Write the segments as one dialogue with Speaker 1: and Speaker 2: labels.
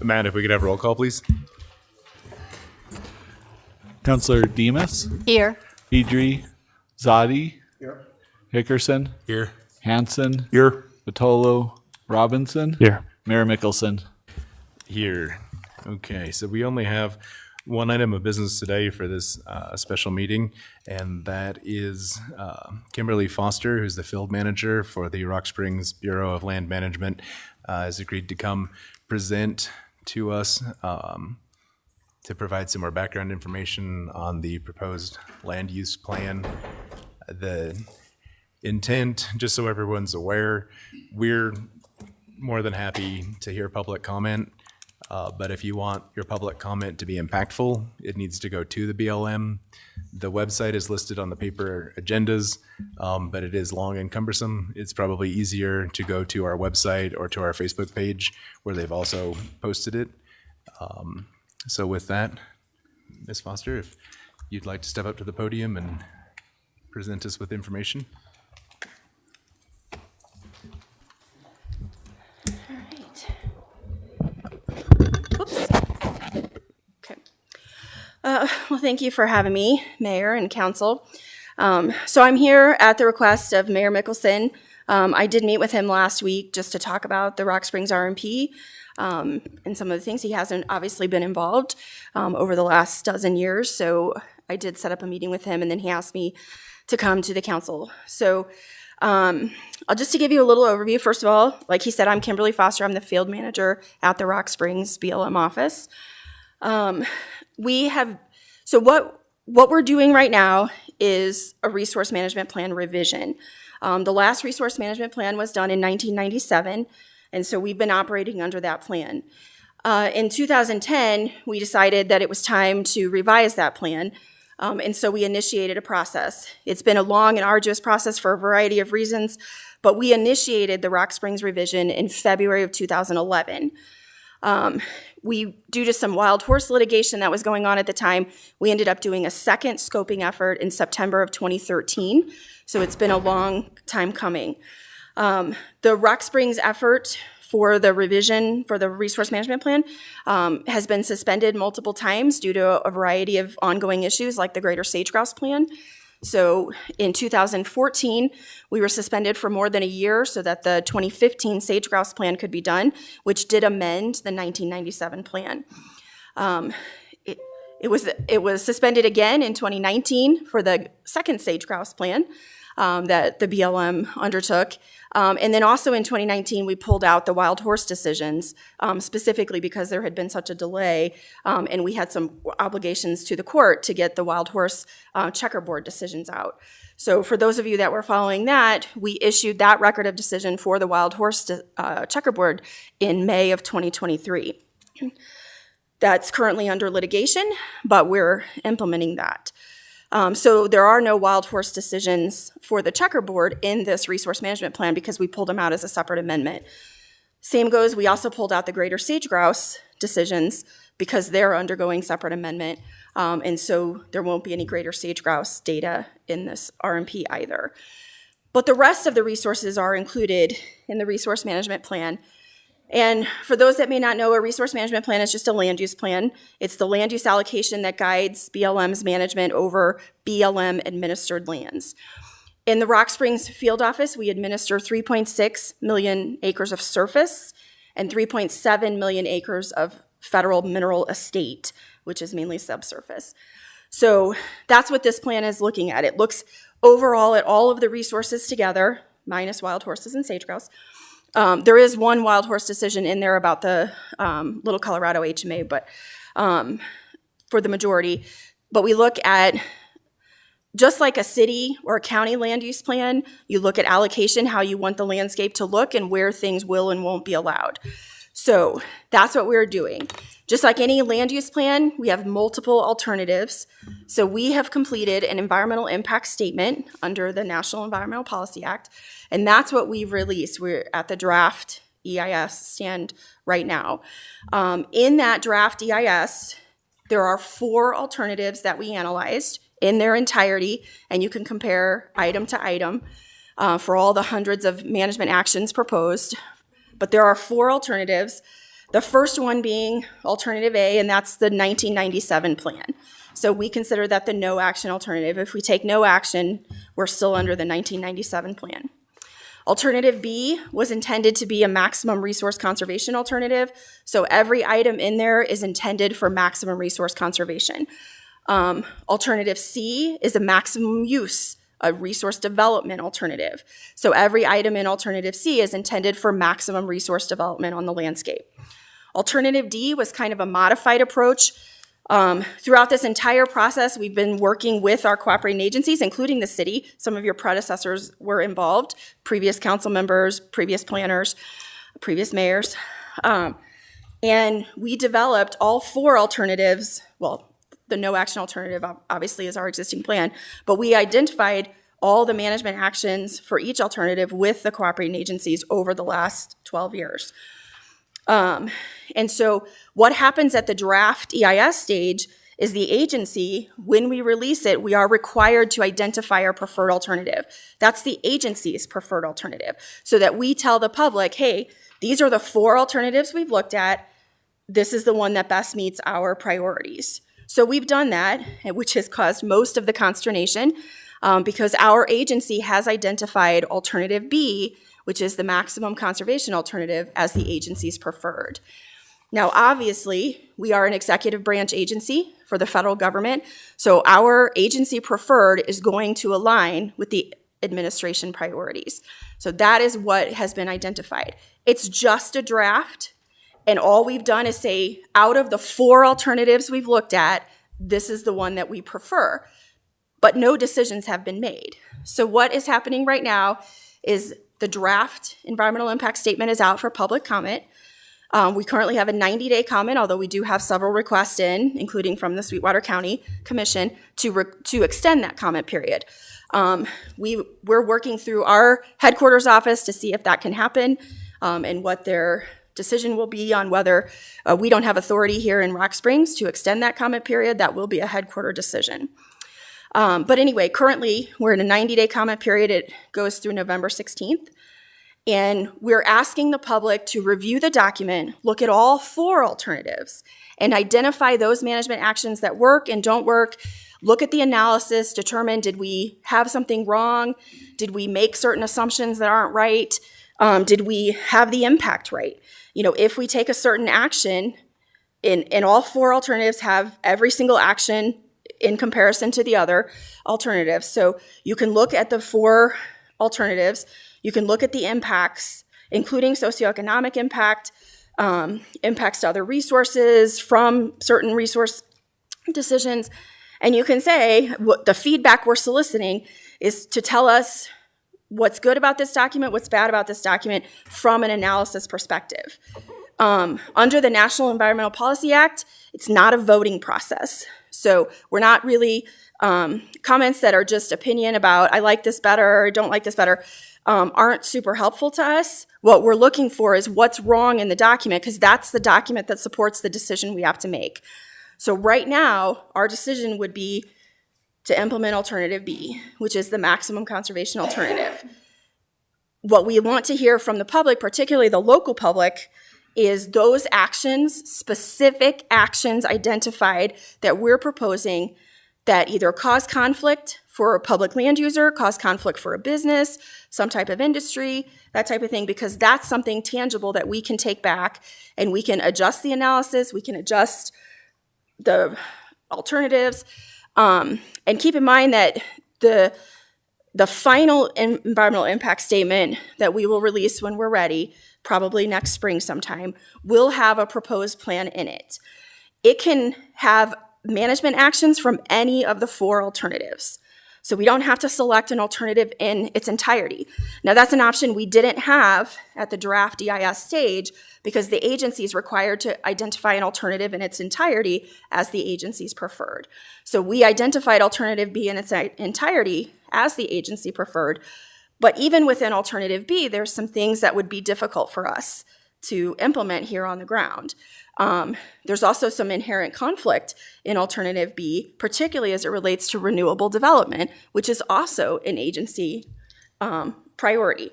Speaker 1: Matt, if we could have roll call, please.
Speaker 2: Councilor Demas,
Speaker 3: Here.
Speaker 2: Pedri, Zadi, Hickerson,
Speaker 1: Here.
Speaker 2: Hanson,
Speaker 1: Here.
Speaker 2: Vitolo, Robinson,
Speaker 4: Here.
Speaker 2: Mayor Mickelson.
Speaker 1: Here. Okay, so we only have one item of business today for this special meeting, and that is Kimberly Foster, who's the field manager for the Rock Springs Bureau of Land Management, has agreed to come present to us to provide some more background information on the proposed land use plan. The intent, just so everyone's aware, we're more than happy to hear public comment. But if you want your public comment to be impactful, it needs to go to the BLM. The website is listed on the paper agendas, but it is long and cumbersome. It's probably easier to go to our website or to our Facebook page where they've also posted it. So with that, Ms. Foster, if you'd like to step up to the podium and present us with information.
Speaker 3: Well, thank you for having me, Mayor and Council. So I'm here at the request of Mayor Mickelson. I did meet with him last week just to talk about the Rock Springs RMP and some of the things. He hasn't obviously been involved over the last dozen years, so I did set up a meeting with him, and then he asked me to come to the council. So just to give you a little overview, first of all, like he said, I'm Kimberly Foster. I'm the field manager at the Rock Springs BLM office. So what we're doing right now is a resource management plan revision. The last resource management plan was done in 1997, and so we've been operating under that plan. In 2010, we decided that it was time to revise that plan, and so we initiated a process. It's been a long and arduous process for a variety of reasons, but we initiated the Rock Springs revision in February of 2011. Due to some wild horse litigation that was going on at the time, we ended up doing a second scoping effort in September of 2013. So it's been a long time coming. The Rock Springs effort for the revision for the resource management plan has been suspended multiple times due to a variety of ongoing issues like the Greater Sage Grouse Plan. So in 2014, we were suspended for more than a year so that the 2015 Sage Grouse Plan could be done, which did amend the 1997 plan. It was suspended again in 2019 for the second Sage Grouse Plan that the BLM undertook. And then also in 2019, we pulled out the wild horse decisions, specifically because there had been such a delay, and we had some obligations to the court to get the wild horse checkerboard decisions out. So for those of you that were following that, we issued that record of decision for the wild horse checkerboard in May of 2023. That's currently under litigation, but we're implementing that. So there are no wild horse decisions for the checkerboard in this resource management plan because we pulled them out as a separate amendment. Same goes, we also pulled out the greater sage grouse decisions because they're undergoing separate amendment. And so there won't be any greater sage grouse data in this RMP either. But the rest of the resources are included in the resource management plan. And for those that may not know, a resource management plan is just a land use plan. It's the land use allocation that guides BLM's management over BLM administered lands. In the Rock Springs field office, we administer 3.6 million acres of surface and 3.7 million acres of federal mineral estate, which is mainly subsurface. So that's what this plan is looking at. It looks overall at all of the resources together, minus wild horses and sage grouse. There is one wild horse decision in there about the Little Colorado HMA, but for the majority. But we look at, just like a city or a county land use plan, you look at allocation, how you want the landscape to look and where things will and won't be allowed. So that's what we're doing. Just like any land use plan, we have multiple alternatives. So we have completed an environmental impact statement under the National Environmental Policy Act, and that's what we've released. We're at the draft EIS stand right now. In that draft EIS, there are 4 alternatives that we analyzed in their entirety, and you can compare item to item for all the hundreds of management actions proposed. But there are 4 alternatives The first one being alternative A, and that's the 1997 plan. So we consider that the no action alternative. If we take no action, we're still under the 1997 plan. Alternative B was intended to be a maximum resource conservation alternative. So every item in there is intended for maximum resource conservation. Alternative C is a maximum use, a resource development alternative. So every item in alternative C is intended for maximum resource development on the landscape. Alternative D was kind of a modified approach. Throughout this entire process, we've been working with our cooperating agencies, including the city. Some of your predecessors were involved, previous council members, previous planners, previous mayors. And we developed all 4 alternatives. Well, the no action alternative obviously is our existing plan, but we identified all the management actions for each alternative with the cooperating agencies over the last 12 years. And so what happens at the draft EIS stage is the agency, when we release it, we are required to identify our preferred alternative. That's the agency's preferred alternative, so that we tell the public, hey, these are the 4 alternatives we've looked at. This is the one that best meets our priorities. So we've done that, which has caused most of the consternation because our agency has identified alternative B, which is the maximum conservation alternative, as the agency's preferred. Now, obviously, we are an executive branch agency for the federal government, so our agency preferred is going to align with the administration priorities. So that is what has been identified. It's just a draft, and all we've done is say, out of the 4 alternatives we've looked at, this is the one that we prefer. But no decisions have been made. So what is happening right now is the draft environmental impact statement is out for public comment. We currently have a 90-day comment, although we do have several requests in, including from the Sweetwater County Commission, to extend that comment period. We're working through our headquarters office to see if that can happen and what their decision will be on whether we don't have authority here in Rock Springs to extend that comment period. That will be a headquarter decision. But anyway, currently we're in a 90-day comment period. It goes through November 16th. And we're asking the public to review the document, look at all 4 alternatives, and identify those management actions that work and don't work. Look at the analysis, determine, did we have something wrong? Did we make certain assumptions that aren't right? Did we have the impact right? You know, if we take a certain action, and all 4 alternatives have every single action in comparison to the other alternatives. So you can look at the 4 alternatives. You can look at the impacts, including socioeconomic impact, impacts to other resources from certain resource decisions. And you can say what the feedback we're soliciting is to tell us what's good about this document, what's bad about this document from an analysis perspective. Under the National Environmental Policy Act, it's not a voting process. So we're not really comments that are just opinion about I like this better or don't like this better aren't super helpful to us. What we're looking for is what's wrong in the document, because that's the document that supports the decision we have to make. So right now, our decision would be to implement alternative B, which is the maximum conservation alternative. What we want to hear from the public, particularly the local public, is those actions, specific actions identified that we're proposing that either cause conflict for a public land user, cause conflict for a business, some type of industry, that type of thing, because that's something tangible that we can take back and we can adjust the analysis, we can adjust the alternatives, and keep in mind that the final environmental impact statement that we will release when we're ready, probably next spring sometime, will have a proposed plan in it. It can have management actions from any of the 4 alternatives. So we don't have to select an alternative in its entirety. Now that's an option we didn't have at the draft EIS stage because the agency is required to identify an alternative in its entirety as the agency's preferred. So we identified alternative B in its entirety as the agency preferred, but even within alternative B, there's some things that would be difficult for us to implement here on the ground. There's also some inherent conflict in alternative B, particularly as it relates to renewable development, which is also an agency priority.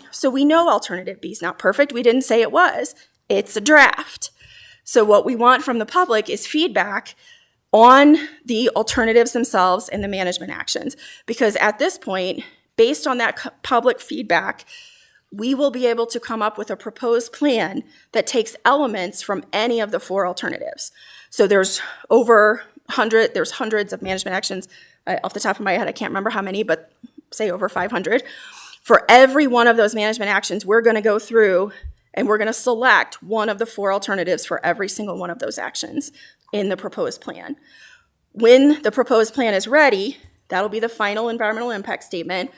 Speaker 3: So we know alternative B is not perfect. We didn't say it was. It's a draft. So what we want from the public is feedback on the alternatives themselves and the management actions. Because at this point, based on that public feedback, we will be able to come up with a proposed plan that takes elements from any of the 4 alternatives. So there's there's hundreds of management actions. Off the top of my head, I can't remember how many, but say over 500. For every one of those management actions, we're going to go through and we're going to select one of the 4 alternatives for every single one of those actions in the proposed plan. When the proposed plan is ready, that'll be the final environmental impact statement.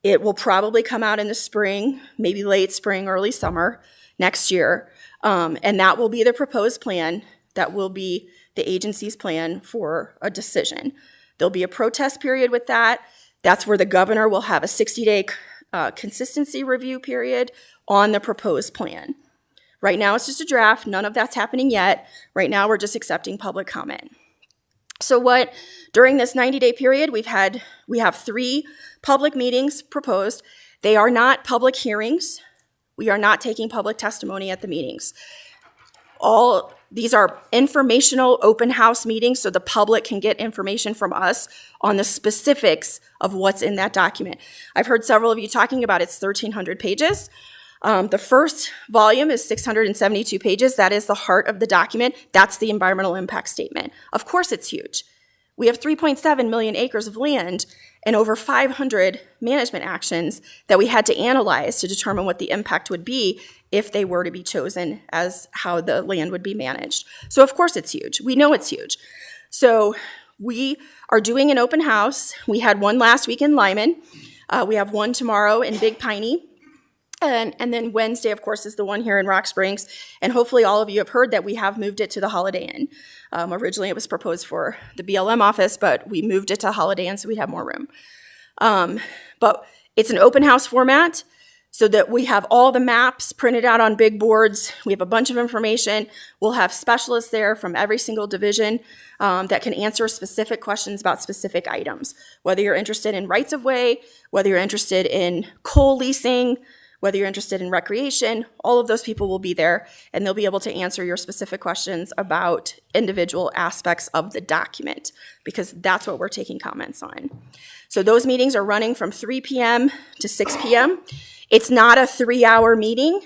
Speaker 3: It will probably come out in the spring, maybe late spring, early summer next year. And that will be the proposed plan. That will be the agency's plan for a decision. There'll be a protest period with that. That's where the governor will have a 60-day consistency review period on the proposed plan. Right now, it's just a draft. None of that's happening yet. Right now, we're just accepting public comment. So during this 90-day period, we have 3 public meetings proposed. They are not public hearings. We are not taking public testimony at the meetings. All these are informational open house meetings so the public can get information from us on the specifics of what's in that document. I've heard several of you talking about it's 1,300 pages. The first volume is 672 pages. That is the heart of the document. That's the environmental impact statement. Of course it's huge. We have 3.7 million acres of land and over 500 management actions that we had to analyze to determine what the impact would be if they were to be chosen as how the land would be managed. So of course it's huge. We know it's huge. So we are doing an open house. We had one last week in Lyman. We have one tomorrow in Big Piney. And then Wednesday, of course, is the one here in Rock Springs. And hopefully all of you have heard that we have moved it to the Holiday Inn. Originally, it was proposed for the BLM office, but we moved it to Holiday Inn so we'd have more room. But it's an open house format so that we have all the maps printed out on big boards. We have a bunch of information. We'll have specialists there from every single division that can answer specific questions about specific items. Whether you're interested in rights of way, whether you're interested in coal leasing, whether you're interested in recreation, all of those people will be there, and they'll be able to answer your specific questions about individual aspects of the document, because that's what we're taking comments on. So those meetings are running from 3 p.m. to 6 p.m. It's not a 3-hour meeting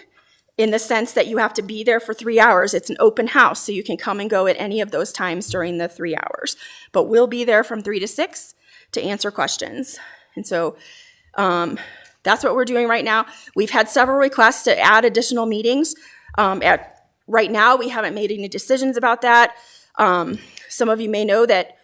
Speaker 3: in the sense that you have to be there for 3 hours. It's an open house, so you can come and go at any of those times during the 3 hours. But we'll be there from 3 to 6 to answer questions. And so that's what we're doing right now. We've had several requests to add additional meetings. Right now, we haven't made any decisions about that. Some of you may know that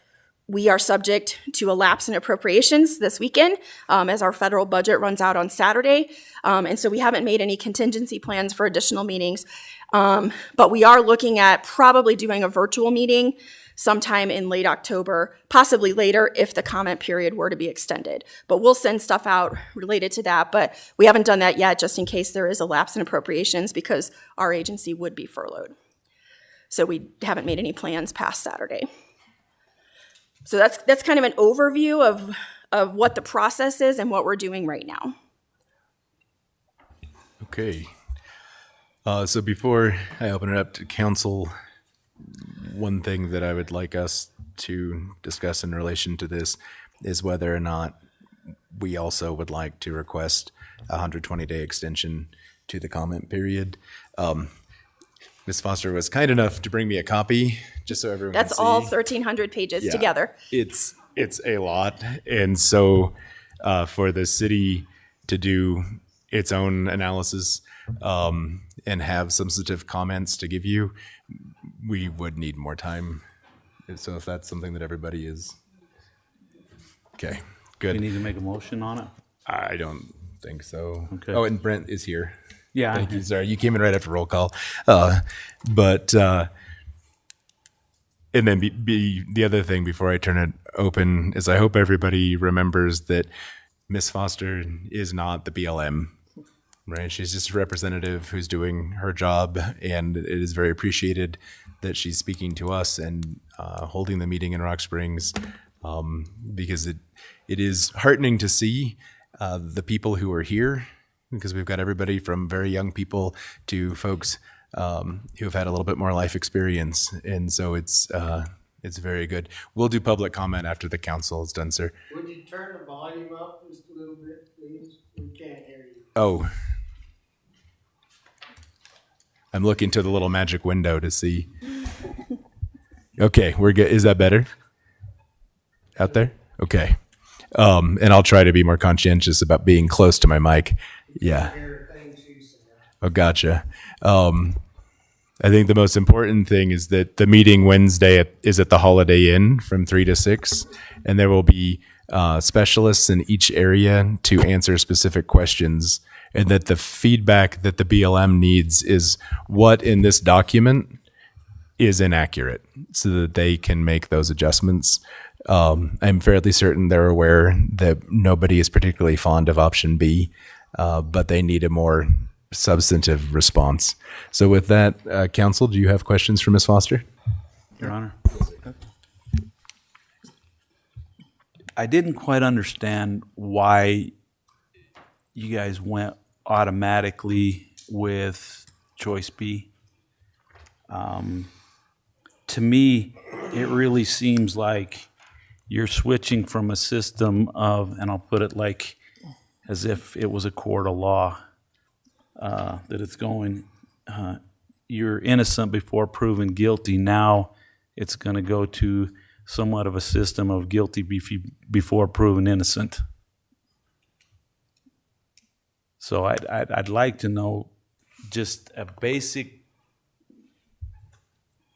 Speaker 3: we are subject to a lapse in appropriations this weekend as our federal budget runs out on Saturday. And so we haven't made any contingency plans for additional meetings. But we are looking at probably doing a virtual meeting sometime in late October, possibly later if the comment period were to be extended. But we'll send stuff out related to that, but we haven't done that yet just in case there is a lapse in appropriations because our agency would be furloughed. So we haven't made any plans past Saturday. So that's kind of an overview of what the process is and what we're doing right now.
Speaker 1: Okay. So before I open it up to council, one thing that I would like us to discuss in relation to this is whether or not we also would like to request a 120-day extension to the comment period. Ms. Foster was kind enough to bring me a copy, just so everyone
Speaker 3: That's
Speaker 1: can see.
Speaker 3: all 1,300 pages together.
Speaker 1: It's a lot, and so for the city to do its own analysis and have substantive comments to give you, we would need more time. So if that's something that everybody is, okay, good.
Speaker 4: We need to make a motion on it?
Speaker 1: I don't think so.
Speaker 4: Okay.
Speaker 1: Oh, and Brent is here.
Speaker 4: Yeah.
Speaker 1: Thank you. Sorry, you came in right after roll call. And then the other thing before I turn it open is I hope everybody remembers that Ms. Foster is not the BLM, right? She's just a representative who's doing her job, and it is very appreciated that she's speaking to us and holding the meeting in Rock Springs, because it is heartening to see the people who are here, because we've got everybody from very young people to folks who have had a little bit more life experience, and so it's very good. We'll do public comment after the council is done, sir.
Speaker 4: Would you turn the volume up just a little bit, please? We can't hear you.
Speaker 1: Oh, I'm looking to the little magic window to see. Okay, we're good. Is that better? Out there? Okay. And I'll try to be more conscientious about being close to my mic. Yeah.
Speaker 4: Hear things you say.
Speaker 1: Oh, gotcha. I think the most important thing is that the meeting Wednesday is at the Holiday Inn from 3 to 6, and there will be specialists in each area to answer specific questions, and that the feedback that the BLM needs is what in this document is inaccurate so that they can make those adjustments. I'm fairly certain they're aware that nobody is particularly fond of option B, but they need a more substantive response. So with that, council, do you have questions for Ms. Foster?
Speaker 5: Your Honor. I didn't quite understand why you guys went automatically with choice B. To me, it really seems like you're switching from a system of, and I'll put it like as if it was a court of law, that it's going, you're innocent before proven guilty. Now it's going to go to somewhat of a system of guilty before proven innocent. So I'd like to know just a basic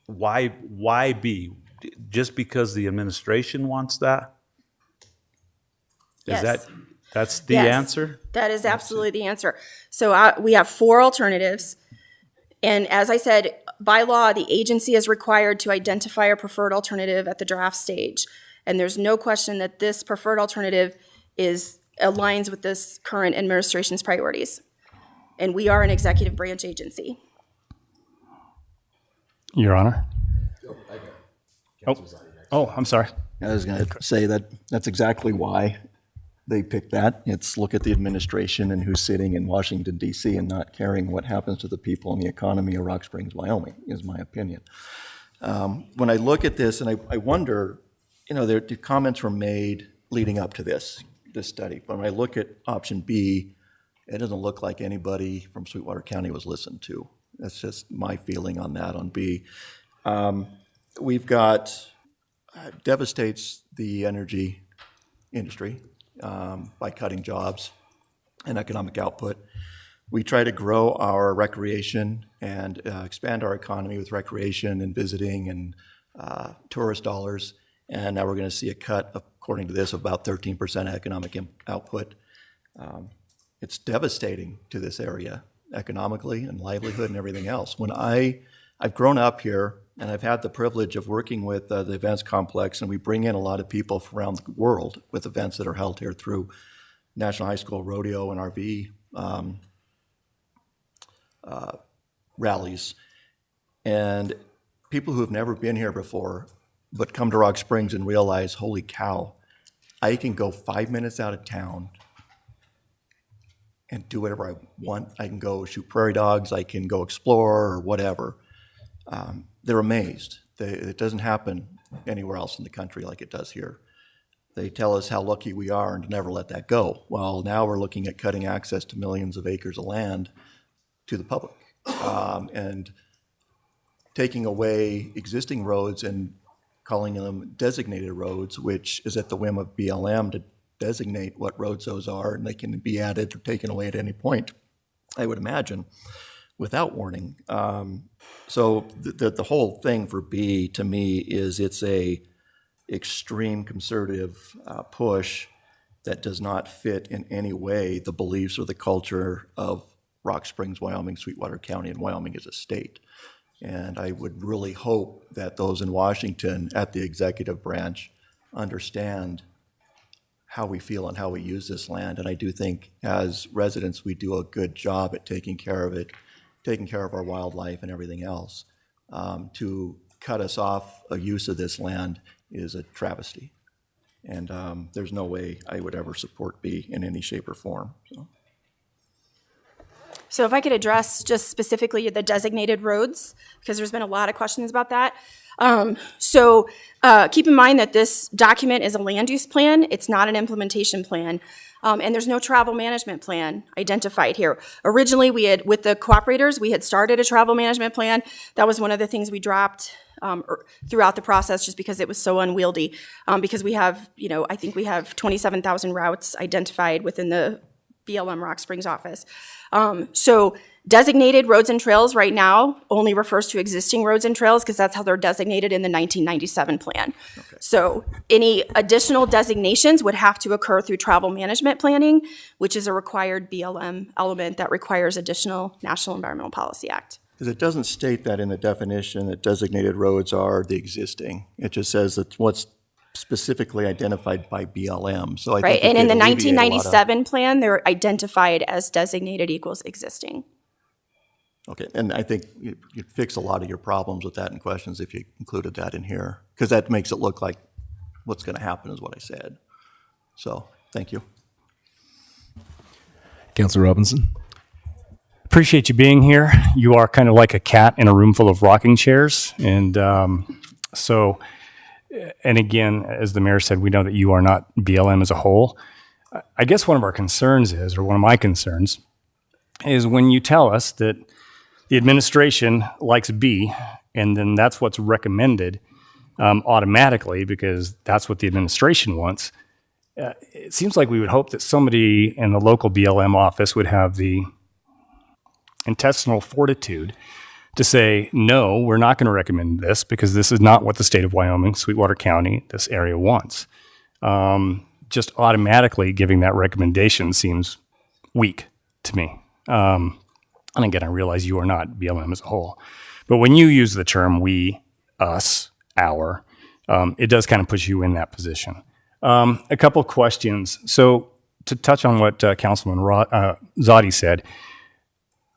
Speaker 5: why B? Just because the administration wants that?
Speaker 3: Yes.
Speaker 5: That's the
Speaker 3: Yes,
Speaker 5: answer?
Speaker 3: That is absolutely the answer. So we have 4 alternatives. And as I said, by law, the agency is required to identify a preferred alternative at the draft stage. And there's no question that this preferred alternative aligns with this current administration's priorities. And we are an executive branch agency.
Speaker 6: Your Honor. Oh, I'm sorry.
Speaker 7: I was going to say that's exactly why they picked that. It's look at the administration and who's sitting in Washington, D.C. and not caring what happens to the people and the economy of Rock Springs, Wyoming, is my opinion. When I look at this, and I wonder, the comments were made leading up to this study. But when I look at option B, it doesn't look like anybody from Sweetwater County was listened to. That's just my feeling on that on B. We've got devastates the energy industry by cutting jobs and economic output. We try to grow our recreation and expand our economy with recreation and visiting and tourist dollars. And now we're going to see a cut, according to this, of about 13% economic output. It's devastating to this area economically and livelihood and everything else. When I've grown up here and I've had the privilege of working with the events complex, and we bring in a lot of people from around the world with events that are held here through National High School Rodeo and RV rallies. And people who have never been here before but come to Rock Springs and realize, holy cow, I can go 5 minutes out of town and do whatever I want. I can go shoot prairie dogs, I can go explore or whatever. They're amazed. It doesn't happen anywhere else in the country like it does here. They tell us how lucky we are and to never let that go. Well, now we're looking at cutting access to millions of acres of land to the public and taking away existing roads and calling them designated roads, which is at the whim of BLM to designate what roads those are, and they can be added or taken away at any point, I would imagine, without warning. So the whole thing for B, to me, is it's a extreme conservative push that does not fit in any way the beliefs or the culture of Rock Springs, Wyoming, Sweetwater County, and Wyoming as a state. And I would really hope that those in Washington at the executive branch understand how we feel and how we use this land. And I do think as residents, we do a good job at taking care of it, taking care of our wildlife and everything else. To cut us off a use of this land is a travesty. And there's no way I would ever support B in any shape or form.
Speaker 3: So if I could address just specifically the designated roads, because there's been a lot of questions about that. Keep in mind that this document is a land use plan. It's not an implementation plan. And there's no travel management plan identified here. Originally, with the cooperators, we had started a travel management plan. That was one of the things we dropped throughout the process just because it was so unwieldy. Because we have, I think we have 27,000 routes identified within the BLM Rock Springs office. Designated roads and trails right now only refers to existing roads and trails because that's how they're designated in the 1997 plan. Okay. So any additional designations would have to occur through travel management planning, which is a required BLM element that requires additional National Environmental Policy Act.
Speaker 7: Because it doesn't state that in the definition that designated roads are the existing. It just says that what's specifically identified by BLM. So I
Speaker 3: Right,
Speaker 7: think
Speaker 3: and in the
Speaker 7: alleviate a lot of-
Speaker 3: 1997 plan, they're identified as designated equals existing.
Speaker 7: Okay, and I think you'd fix a lot of your problems with that and questions if you included that in here, because that makes it look like what's going to happen is what I said. So, thank you.
Speaker 1: Councilor Robinson?
Speaker 6: Appreciate you being here. You are kind of like a cat in a room full of rocking chairs. And and again, as the mayor said, we know that you are not BLM as a whole. I guess one of our concerns is, or one of my concerns, is when you tell us that the administration likes B, and then that's what's recommended automatically because that's what the administration wants. It seems like we would hope that somebody in the local BLM office would have the intestinal fortitude to say, no, we're not going to recommend this because this is not what the state of Wyoming, Sweetwater County, this area wants. Just automatically giving that recommendation seems weak to me. And again, I realize you are not BLM as a whole. But when you use the term we, us, our, it does kind of put you in that position. A couple questions. So to touch on what Councilman Zadi said,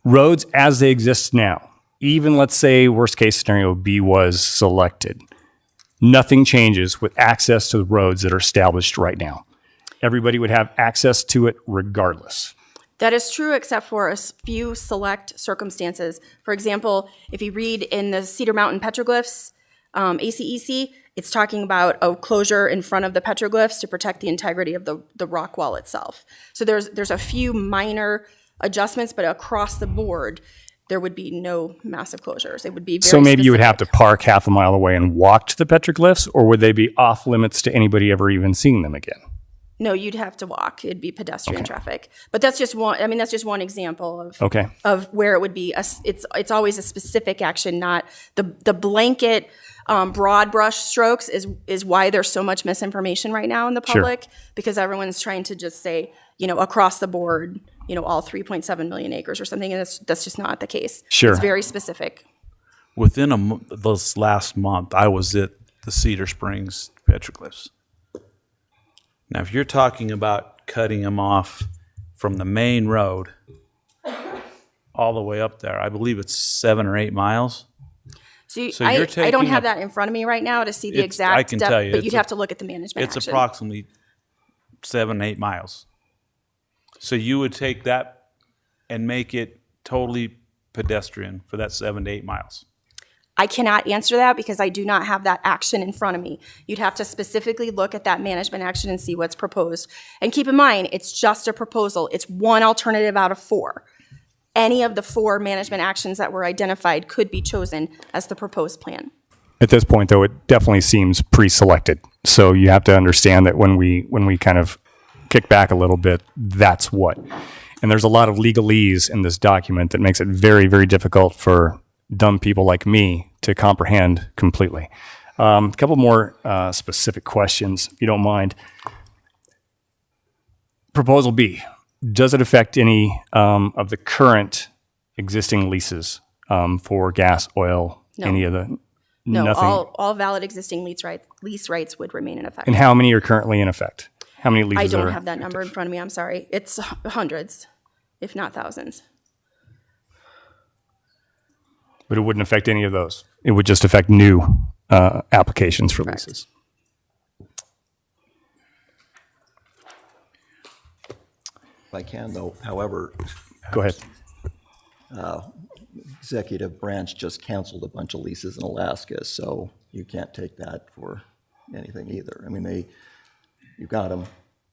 Speaker 6: roads as they exist now, even let's say worst case scenario B was selected, nothing changes with access to the roads that are established right now. Everybody would have access to it regardless.
Speaker 3: That is true, except for a few select circumstances. For example, if you read in the Cedar Mountain petroglyphs, ACEC, it's talking about a closure in front of the petroglyphs to protect the integrity of the rock wall itself. So there's a few minor adjustments, but across the board, there would be no massive closures. It would be very
Speaker 6: So maybe you would
Speaker 3: specific.
Speaker 6: have to park half a mile away and walk to the petroglyphs, or would they be off limits to anybody ever even seeing them again?
Speaker 3: No, you'd have to walk. It'd be pedestrian traffic. But that's just one. I mean, that's just one example of
Speaker 6: Okay.
Speaker 3: of where it would be. It's always a specific action, not the blanket broad brush strokes. Is why there's so much misinformation right now in the
Speaker 6: Sure.
Speaker 3: public because everyone's trying to just say across the board all 3.7 million acres or something, and that's just not the case.
Speaker 6: Sure.
Speaker 3: It's very specific.
Speaker 5: Within this last month, I was at the Cedar Springs petroglyphs. Now, if you're talking about cutting them off from the main road all the way up there, I believe it's 7 or 8 miles.
Speaker 3: So,
Speaker 5: So
Speaker 3: I
Speaker 5: you're
Speaker 3: don't
Speaker 5: taking
Speaker 3: have
Speaker 5: a-
Speaker 3: that in front of me right now to see the
Speaker 5: I
Speaker 3: exact
Speaker 5: can
Speaker 3: depth,
Speaker 5: tell you,
Speaker 3: but
Speaker 5: it's
Speaker 3: you'd
Speaker 5: a-
Speaker 3: have to look at the management
Speaker 5: It's
Speaker 3: action.
Speaker 5: approximately 7, 8 miles. So you would take that and make it totally pedestrian for that 7 to 8 miles.
Speaker 3: I cannot answer that because I do not have that action in front of me. You'd have to specifically look at that management action and see what's proposed. And keep in mind, it's just a proposal. It's one alternative out of 4. Any of the 4 management actions that were identified could be chosen as the proposed plan.
Speaker 6: At this point, though, it definitely seems pre-selected. So you have to understand that when we kind of kick back a little bit, that's what. And there's a lot of legalese in this document that makes it very, very difficult for dumb people like me to comprehend completely. A couple more specific questions, if you don't mind. Proposal B, does it affect any of the current existing leases for gas, oil,
Speaker 3: No.
Speaker 6: any of the,
Speaker 3: No,
Speaker 6: nothing?
Speaker 3: all valid existing lease rights would remain in effect.
Speaker 6: And how many are currently in effect? How many leases
Speaker 3: I
Speaker 6: are?
Speaker 3: don't have that number in front of me, I'm sorry. It's hundreds, if not thousands.
Speaker 6: But it wouldn't affect any of those. It would just affect new applications for
Speaker 3: Correct.
Speaker 6: leases.
Speaker 7: If I can, though, however,
Speaker 6: Go ahead.
Speaker 7: executive branch just canceled a bunch of leases in Alaska, so you can't take that for anything either. I mean, you got them,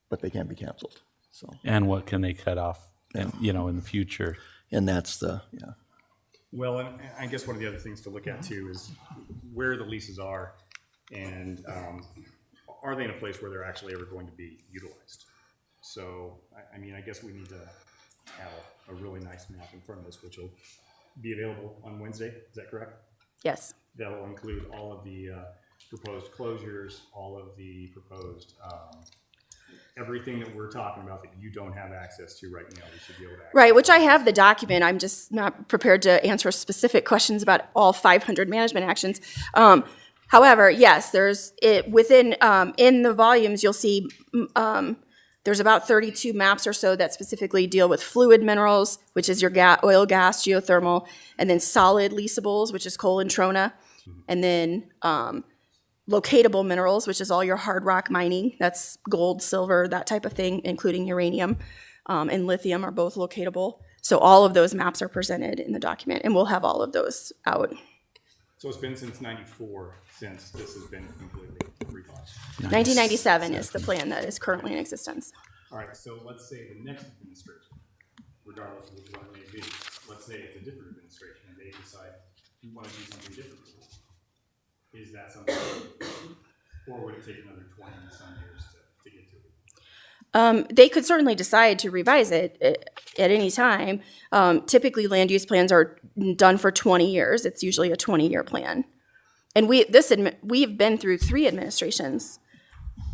Speaker 7: but they can't be canceled. So,
Speaker 5: And what can they cut off, you know, in the future?
Speaker 7: and that's yeah.
Speaker 6: Well, and I guess one of the other things to look at too is where the leases are, and are they in a place where they're actually ever going to be utilized? So, I mean, I guess we need to have a really nice map in front of us, which will be available on Wednesday. Is that correct?
Speaker 3: Yes.
Speaker 6: That'll include all of the proposed closures, all of the proposed everything that we're talking about that you don't have access to right now. We should be able to access.
Speaker 3: Right, which I have the document. I'm just not prepared to answer specific questions about all 500 management actions. However, yes, there's it within in the volumes. You'll see there's about 32 maps or so that specifically deal with fluid minerals, which is your oil, gas, geothermal, and then solid leasables, which is coal and trona, and then locatable minerals, which is all your hard rock mining. That's gold, silver, that type of thing, including uranium and lithium are both locatable. So all of those maps are presented in the document, and we'll have all of those out.
Speaker 6: So it's been since '94 since this has been completely revised.
Speaker 3: 1997 is the plan that is currently in existence.
Speaker 6: All right, so let's say the next administration, regardless of which one it may be, let's say it's a different administration and they decide we want to do something different. Is that something, or would it take another 20 and some years to get to it?
Speaker 3: They could certainly decide to revise it at any time. Typically, land use plans are done for 20 years. It's usually a 20-year plan. And we've been through 3 administrations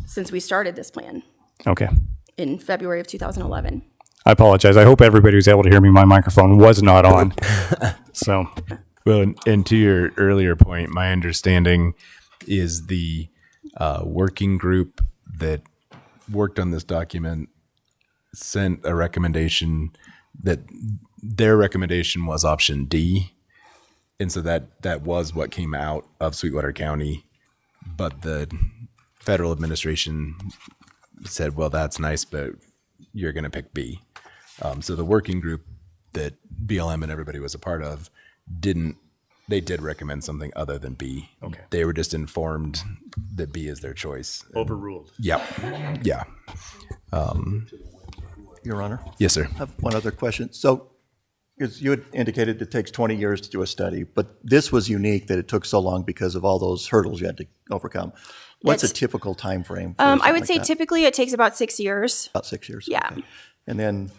Speaker 3: since we started this plan
Speaker 6: Okay.
Speaker 3: in February of 2011.
Speaker 6: I apologize. I hope everybody was able to hear me. My microphone was not on. So,
Speaker 1: Well, and to your earlier point, my understanding is the working group that worked on this document sent a recommendation that their recommendation was option D. And so that was what came out of Sweetwater County. But the federal administration said, well, that's nice, but you're going to pick B. So the working group that BLM and everybody was a part of they did recommend something other than B.
Speaker 6: Okay.
Speaker 1: They were just informed that B is their choice.
Speaker 6: overruled.
Speaker 1: Yeah. Yeah.
Speaker 7: Your Honor,
Speaker 1: Yes, sir.
Speaker 7: I have one other question. So, because you had indicated it takes 20 years to do a study, but this was unique that it took so long because of all those hurdles you had to overcome. What's a
Speaker 3: It's-
Speaker 7: typical time frame?
Speaker 3: I would say typically it takes about 6 years.
Speaker 7: About 6 years?
Speaker 3: Yeah.
Speaker 7: Okay. And then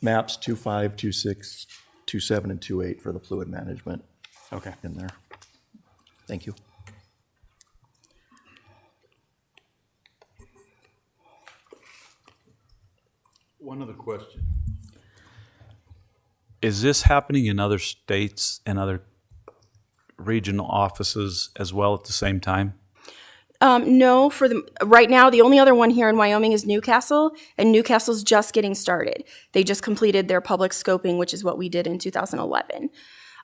Speaker 7: maps 2.5, 2.6, 2.7, and 2.8 for the fluid management
Speaker 6: Okay.
Speaker 7: in there. Thank you.
Speaker 2: One other question.
Speaker 5: Is this happening in other states and other regional offices as well at the same time?
Speaker 3: No, right now, the only other one here in Wyoming is Newcastle, and Newcastle's just getting started. They just completed their public scoping, which is what we did in 2011.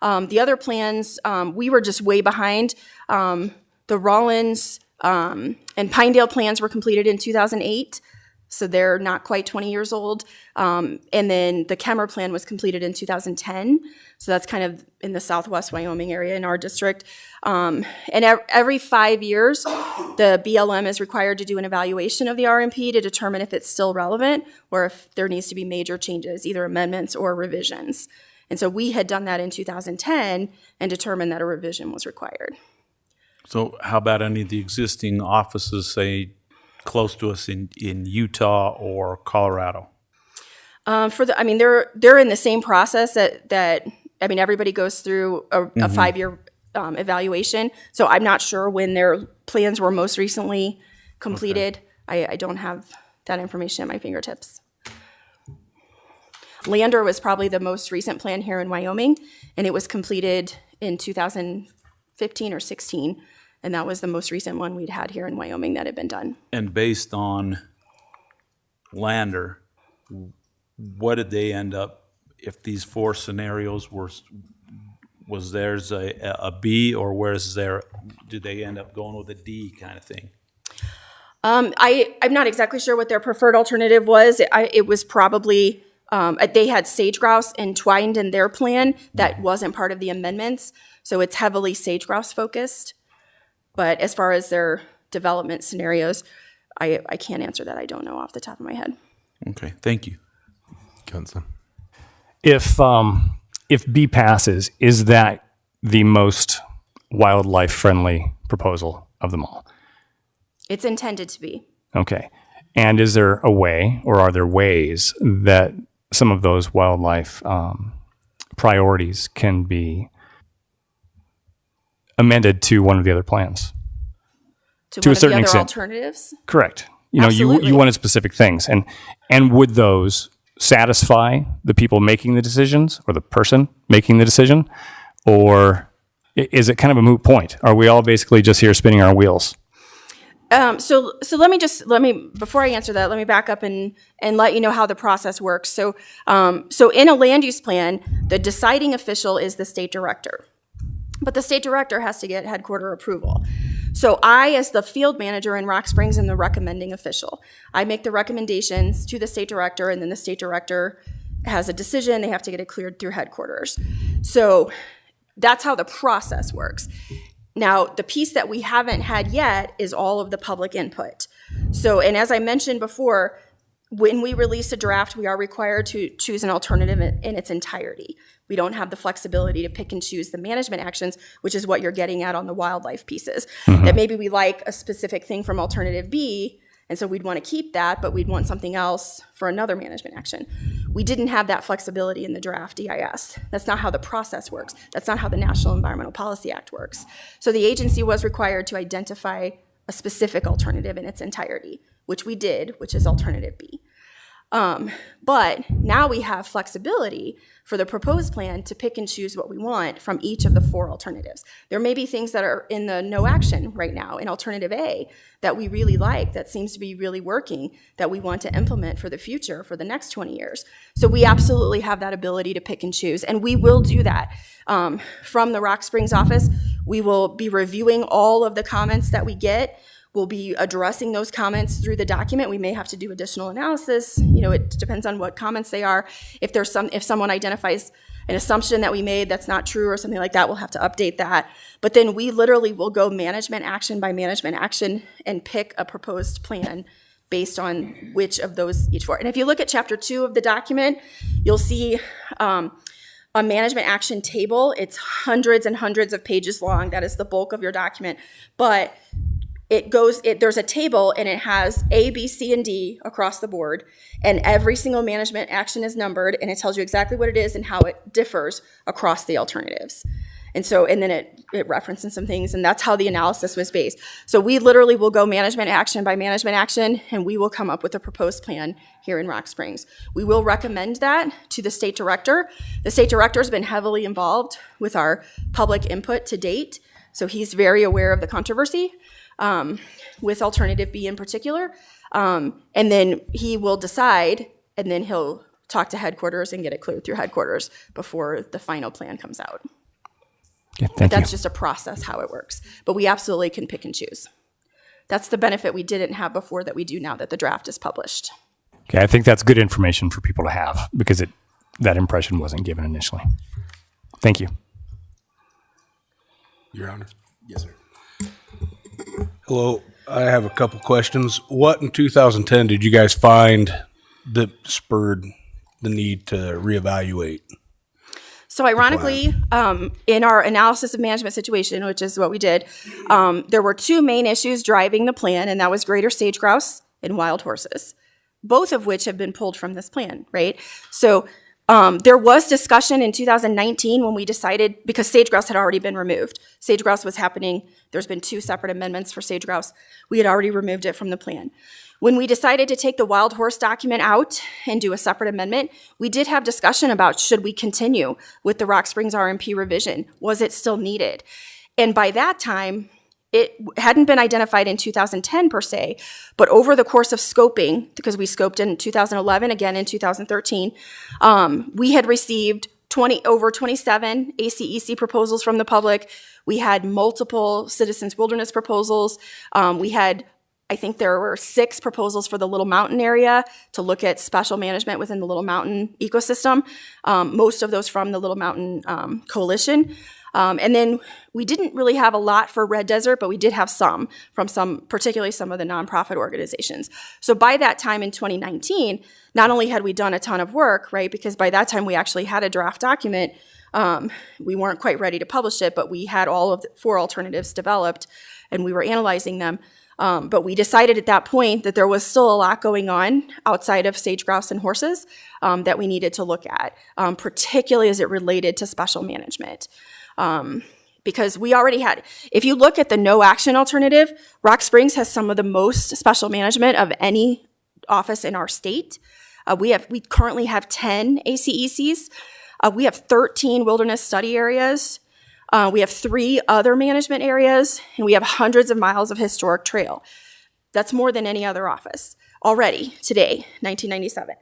Speaker 3: The other plans, we were just way behind. The Rollins and Pinedale plans were completed in 2008, so they're not quite 20 years old. And then the Kemmer plan was completed in 2010, so that's kind of in the southwest Wyoming area in our district. And every 5 years, the BLM is required to do an evaluation of the RMP to determine if it's still relevant or if there needs to be major changes, either amendments or revisions. And so we had done that in 2010 and determined that a revision was required.
Speaker 5: So how about any of the existing offices, say, close to us in Utah or Colorado?
Speaker 3: They're in the same process that everybody goes through a 5-year evaluation. So I'm not sure when their plans were most recently completed. Okay. I don't have that information at my fingertips. Lander was probably the most recent plan here in Wyoming, and it was completed in 2015 or 16, and that was the most recent one we'd had here in Wyoming that had been done.
Speaker 5: And based on Lander, what did they end up, if these 4 scenarios was theirs a B, or did they end up going with a D kind of thing?
Speaker 3: I'm not exactly sure what their preferred alternative was. It was probably They had sage grouse entwined in their plan that wasn't part of the amendments, so it's heavily sage grouse focused. But as far as their development scenarios, I can't answer that. I don't know off the top of my head.
Speaker 5: Okay, thank you.
Speaker 1: Council.
Speaker 6: If B passes, is that the most wildlife friendly proposal of them all?
Speaker 3: It's intended to be.
Speaker 6: Okay. And is there a way, or are there ways that some of those wildlife priorities can be amended to one of the other plans?
Speaker 3: To
Speaker 6: To a
Speaker 3: one of the
Speaker 6: certain
Speaker 3: other
Speaker 6: extent.
Speaker 3: alternatives.
Speaker 6: Correct. You know,
Speaker 3: Absolutely.
Speaker 6: you wanted specific things, and would those satisfy the people making the decisions, or the person making the decision, or is it kind of a moot point? Are we all basically just here spinning our wheels?
Speaker 3: So let me before I answer that, let me back up and let you know how the process works. So in a land use plan, the deciding official is the state director, but the state director has to get headquarter approval. So I, as the field manager in Rock Springs, am the recommending official. I make the recommendations to the state director, and then the state director has a decision. They have to get it cleared through headquarters. So that's how the process works. Now, the piece that we haven't had yet is all of the public input. So, and as I mentioned before, when we release a draft, we are required to choose an alternative in its entirety. We don't have the flexibility to pick and choose the management actions, which is what you're getting at on the wildlife pieces. That maybe we like a specific thing from alternative B, and so we'd want to keep that, but we'd want something else for another management action. We didn't have that flexibility in the draft EIS. That's not how the process works. That's not how the National Environmental Policy Act works. So the agency was required to identify a specific alternative in its entirety, which we did, which is alternative B. But now we have flexibility for the proposed plan to pick and choose what we want from each of the 4 alternatives. There may be things that are in the no action right now in alternative A that we really like, that seems to be really working, that we want to implement for the future, for the next 20 years. So we absolutely have that ability to pick and choose, and we will do that. From the Rock Springs office, we will be reviewing all of the comments that we get. We'll be addressing those comments through the document. We may have to do additional analysis. You know, it depends on what comments they are. If someone identifies an assumption that we made that's not true or something like that, we'll have to update that. But then we literally will go management action by management action and pick a proposed plan based on which of those each 4. And if you look at chapter 2 of the document, you'll see a management action table. It's hundreds and hundreds of pages long. That is the bulk of your document. But there's a table, and it has A, B, C, and D across the board, and every single management action is numbered, and it tells you exactly what it is and how it differs across the alternatives. And then it references some things, and that's how the analysis was based. So we literally will go management action by management action, and we will come up with a proposed plan here in Rock Springs. We will recommend that to the state director. The state director has been heavily involved with our public input to date, so he's very aware of the controversy. With alternative B in particular. And then he will decide, and then he'll talk to headquarters and get it cleared through headquarters before the final plan comes out.
Speaker 6: Yeah,
Speaker 3: But that's just a process, how it works. But we absolutely can pick and choose. That's the benefit we didn't have before that we do now that the draft is published.
Speaker 6: Okay, I think that's good information for people to have, because that impression wasn't given initially. Thank you.
Speaker 8: Your Honor.
Speaker 1: Yes, sir.
Speaker 8: Hello. I have a couple questions. What in 2010 did you guys find that spurred the need to reevaluate?
Speaker 3: So ironically, in our analysis of management situation, which is what we did, there were 2 main issues driving the plan, and that was greater sage grouse and wild horses, both of which have been pulled from this plan, right? So there was discussion in 2019 when we decided, because sage grouse had already been removed. Sage grouse was happening. There's been 2 separate amendments for sage grouse. We had already removed it from the plan. When we decided to take the wild horse document out and do a separate amendment, we did have discussion about should we continue with the Rock Springs RMP revision? Was it still needed? And by that time, it hadn't been identified in 2010 per se, but over the course of scoping, because we scoped in 2011, again in 2013, we had received over 27 ACEC proposals from the public. We had multiple citizens wilderness proposals. We had I think there were 6 proposals for the Little Mountain area to look at special management within the Little Mountain ecosystem, most of those from the Little Mountain Coalition. And then we didn't really have a lot for Red Desert, but we did have some from particularly some of the nonprofit organizations. So by that time in 2019, not only had we done a ton of work, right, because by that time we actually had a draft document. We weren't quite ready to publish it, but we had all of the 4 alternatives developed, and we were analyzing them. But we decided at that point that there was still a lot going on outside of sage grouse and horses that we needed to look at, particularly as it related to special management. Because we already had, if you look at the no action alternative, Rock Springs has some of the most special management of any office in our state. We currently have 10 ACECs. We have 13 wilderness study areas. We have 3 other management areas, and we have hundreds of miles of historic trail. That's more than any other office already today, 1997.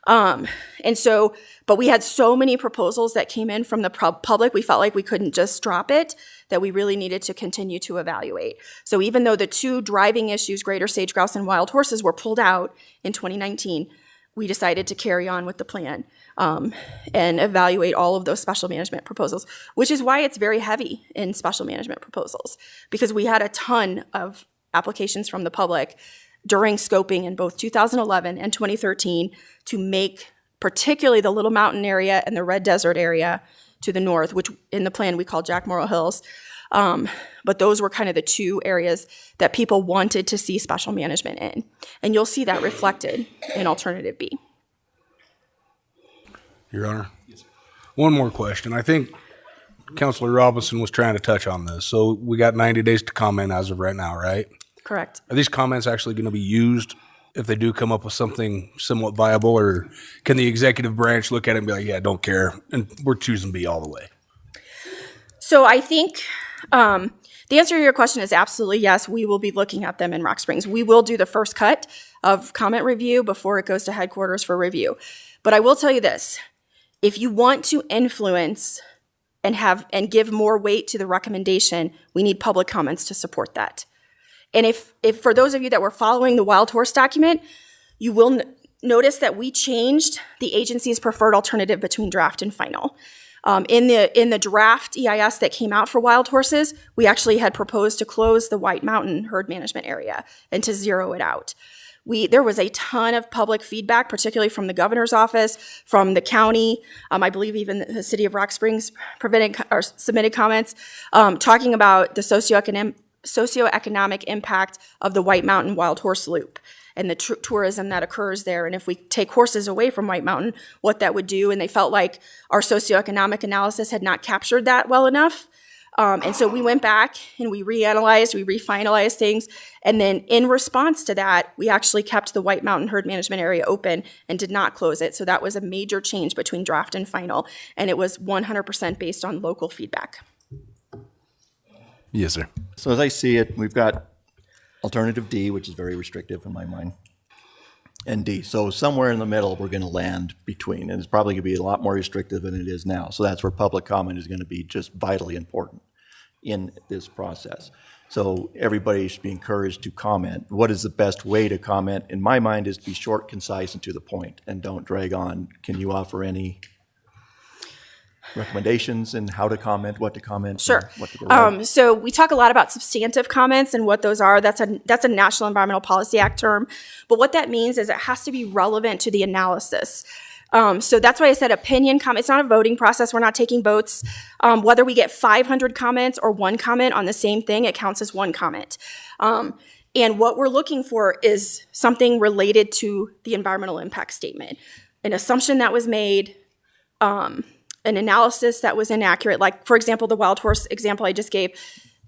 Speaker 3: And so, but we had so many proposals that came in from the public, we felt like we couldn't just drop it, that we really needed to continue to evaluate. So even though the 2 driving issues, greater sage grouse and wild horses, were pulled out in 2019, we decided to carry on with the plan and evaluate all of those special management proposals, which is why it's very heavy in special management proposals, because we had a ton of applications from the public during scoping in both 2011 and 2013 to make particularly the Little Mountain area and the Red Desert area to the north, which in the plan we call Jack Morrill Hills. But those were kind of the 2 areas that people wanted to see special management in. And you'll see that reflected in Alternative B.
Speaker 8: Your Honor. Yes, sir. One more question. I think Councilor Robinson was trying to touch on this. So we got 90 days to comment as of right now, right?
Speaker 3: Correct.
Speaker 8: Are these comments actually going to be used if they do come up with something somewhat viable, or can the executive branch look at it and be like, yeah, don't care, and we're choosing B all the way?
Speaker 3: So I think the answer to your question is absolutely yes. We will be looking at them in Rock Springs. We will do the first cut of comment review before it goes to headquarters for review. But I will tell you this. If you want to influence and give more weight to the recommendation, we need public comments to support that. And if for those of you that were following the Wild Horse document, you will notice that we changed the agency's preferred alternative between draft and final. In the draft EIS that came out for wild horses, we actually had proposed to close the White Mountain herd management area and to zero it out. There was a ton of public feedback, particularly from the governor's office, from the county. I believe even the city of Rock Springs submitted comments talking about the socioeconomic impact of the White Mountain Wild Horse Loop and the tourism that occurs there. And if we take horses away from White Mountain, what that would do. And they felt like our socioeconomic analysis had not captured that well enough. And so we went back and we reanalyzed, we refinalized things. And then in response to that, we actually kept the White Mountain herd management area open and did not close it. So that was a major change between draft and final. And it was 100% based on local feedback.
Speaker 1: Yes, sir.
Speaker 7: So as I see it, we've got alternative D, which is very restrictive in my mind, and D. So somewhere in the middle, we're going to land between, and it's probably going to be a lot more restrictive than it is now. So that's where public comment is going to be just vitally important in this process. So everybody should be encouraged to comment. What is the best way to comment? In my mind, is to be short, concise, and to the point, and don't drag on. Can you offer any recommendations and how to comment, what to comment?
Speaker 3: Sure.
Speaker 7: What to write?
Speaker 3: So we talk a lot about substantive comments and what those are. That's a National Environmental Policy Act term. But what that means is it has to be relevant to the analysis. So that's why I said opinion comment. It's not a voting process. We're not taking votes. Whether we get 500 comments or 1 comment on the same thing, it counts as 1 comment. And what we're looking for is something related to the environmental impact statement. An assumption that was made, an analysis that was inaccurate. Like, for example, the wild horse example I just gave,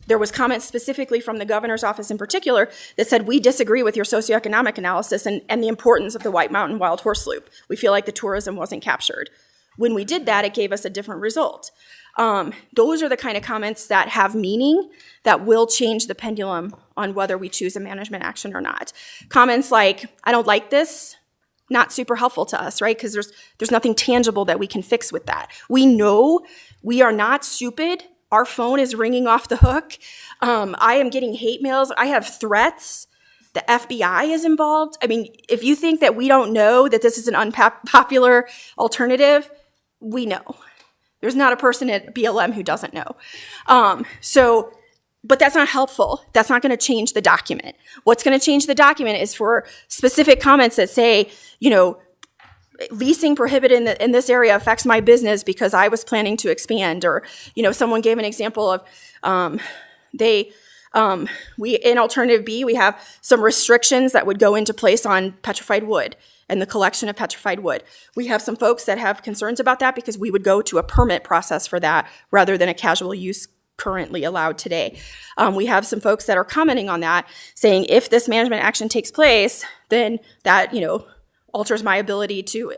Speaker 3: there was comments specifically from the governor's office in particular that said, we disagree with your socioeconomic analysis and the importance of the White Mountain Wild Horse Loop. We feel like the tourism wasn't captured. When we did that, it gave us a different result. Those are the kind of comments that have meaning, that will change the pendulum on whether we choose a management action or not. Comments like, I don't like this, not super helpful to us, right? Because there's nothing tangible that we can fix with that. We know we are not stupid. Our phone is ringing off the hook. I am getting hate mails. I have threats the FBI is involved. I mean, if you think that we don't know that this is an unpopular alternative, we know. There's not a person at BLM who doesn't know. But that's not helpful. That's not going to change the document. What's going to change the document is for specific comments that say, leasing prohibited in this area affects my business because I was planning to expand. Or, someone gave an example of we in alternative B, we have some restrictions that would go into place on petrified wood and the collection of petrified wood. We have some folks that have concerns about that because we would go to a permit process for that rather than a casual use currently allowed today. We have some folks that are commenting on that, saying if this management action takes place, then that, alters my ability to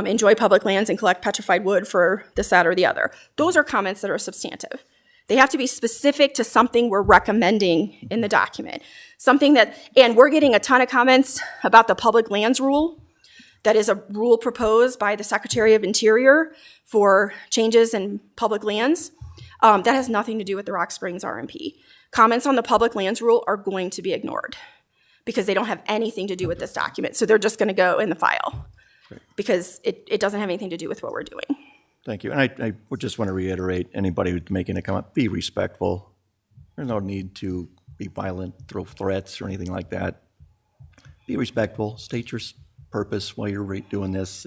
Speaker 3: enjoy public lands and collect petrified wood for this, that, or the other. Those are comments that are substantive. They have to be specific to something we're recommending in the document. And we're getting a ton of comments about the public lands rule. That is a rule proposed by the Secretary of Interior for changes in public lands. That has nothing to do with the Rock Springs RMP. Comments on the public lands rule are going to be ignored because they don't have anything to do with this document. So they're just going to go in the file because it doesn't have anything to do with what we're doing.
Speaker 7: Thank you. And I would just want to reiterate, anybody who's making a comment, be respectful. There's no need to be violent, throw threats or anything like that. Be respectful. State your purpose while you're doing this,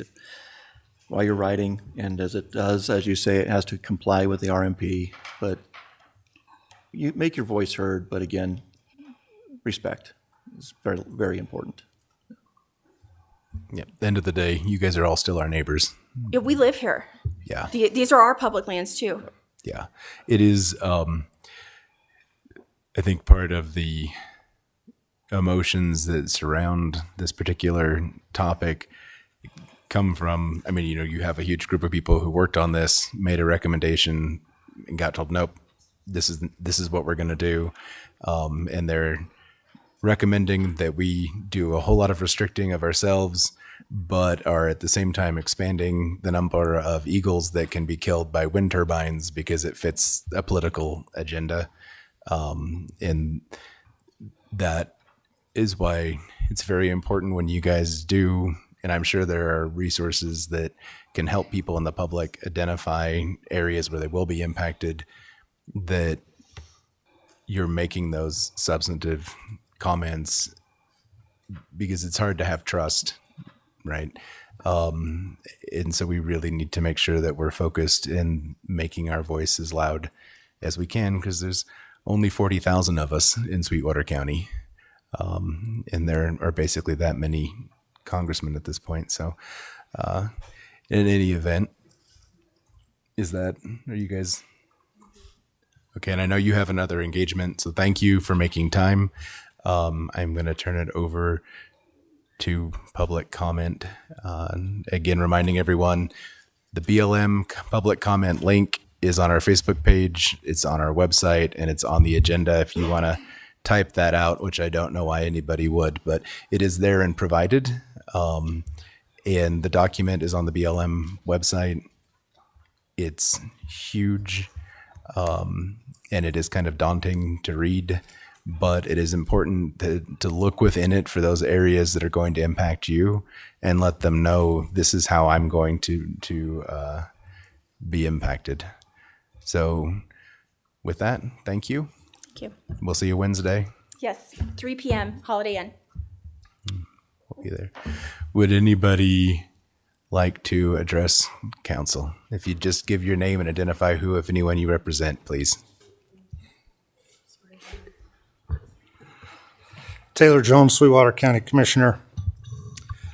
Speaker 7: while you're writing. And as it does, as you say, it has to comply with the RMP. But you make your voice heard, but again, respect is very, very important.
Speaker 1: Yeah. At the end of the day, you guys are all still our neighbors.
Speaker 3: Yeah, we live here.
Speaker 1: Yeah.
Speaker 3: These are our public lands too.
Speaker 1: Yeah. It is, I think part of the emotions that surround this particular topic come from, you have a huge group of people who worked on this, made a recommendation and got told, nope, this is what we're going to do. And they're recommending that we do a whole lot of restricting of ourselves, but are at the same time expanding the number of eagles that can be killed by wind turbines because it fits a political agenda. And that is why it's very important when you guys do, and I'm sure there are resources that can help people in the public identify areas where they will be impacted, that you're making those substantive comments because it's hard to have trust, right? And so we really need to make sure that we're focused in making our voice as loud as we can because there's only 40,000 of us in Sweetwater County. And there are basically that many congressmen at this point. So in any event, are you guys okay? And I know you have another engagement, so thank you for making time. I'm going to turn it over to public comment. Again, reminding everyone, the BLM public comment link is on our Facebook page, it's on our website, and it's on the agenda if you want to type that out, which I don't know why anybody would, but it is there and provided. And the document is on the BLM website. It's huge, and it is kind of daunting to read, but it is important to look within it for those areas that are going to impact you and let them know this is how I'm going to be impacted. So with that, thank you.
Speaker 3: Thank you.
Speaker 1: We'll see you Wednesday.
Speaker 3: Yes, 3 p.m. Holiday Inn.
Speaker 1: We'll be there. Would anybody like to address council? If you just give your name and identify who, if anyone, you represent, please.
Speaker 9: Taylor Jones, Sweetwater County Commissioner.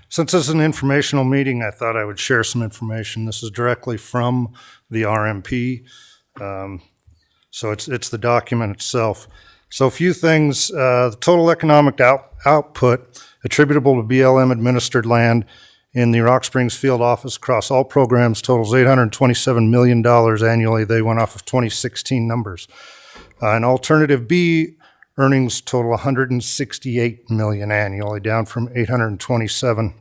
Speaker 9: Since this is an informational meeting, I thought I would share some information. This is directly from the RMP. So it's the document itself. So a few things, the total economic output attributable to BLM administered land in the Rock Springs field office across all programs totals $827 million annually. They went off of 2016 numbers. In alternative B, earnings total 168 million annually, down from 827.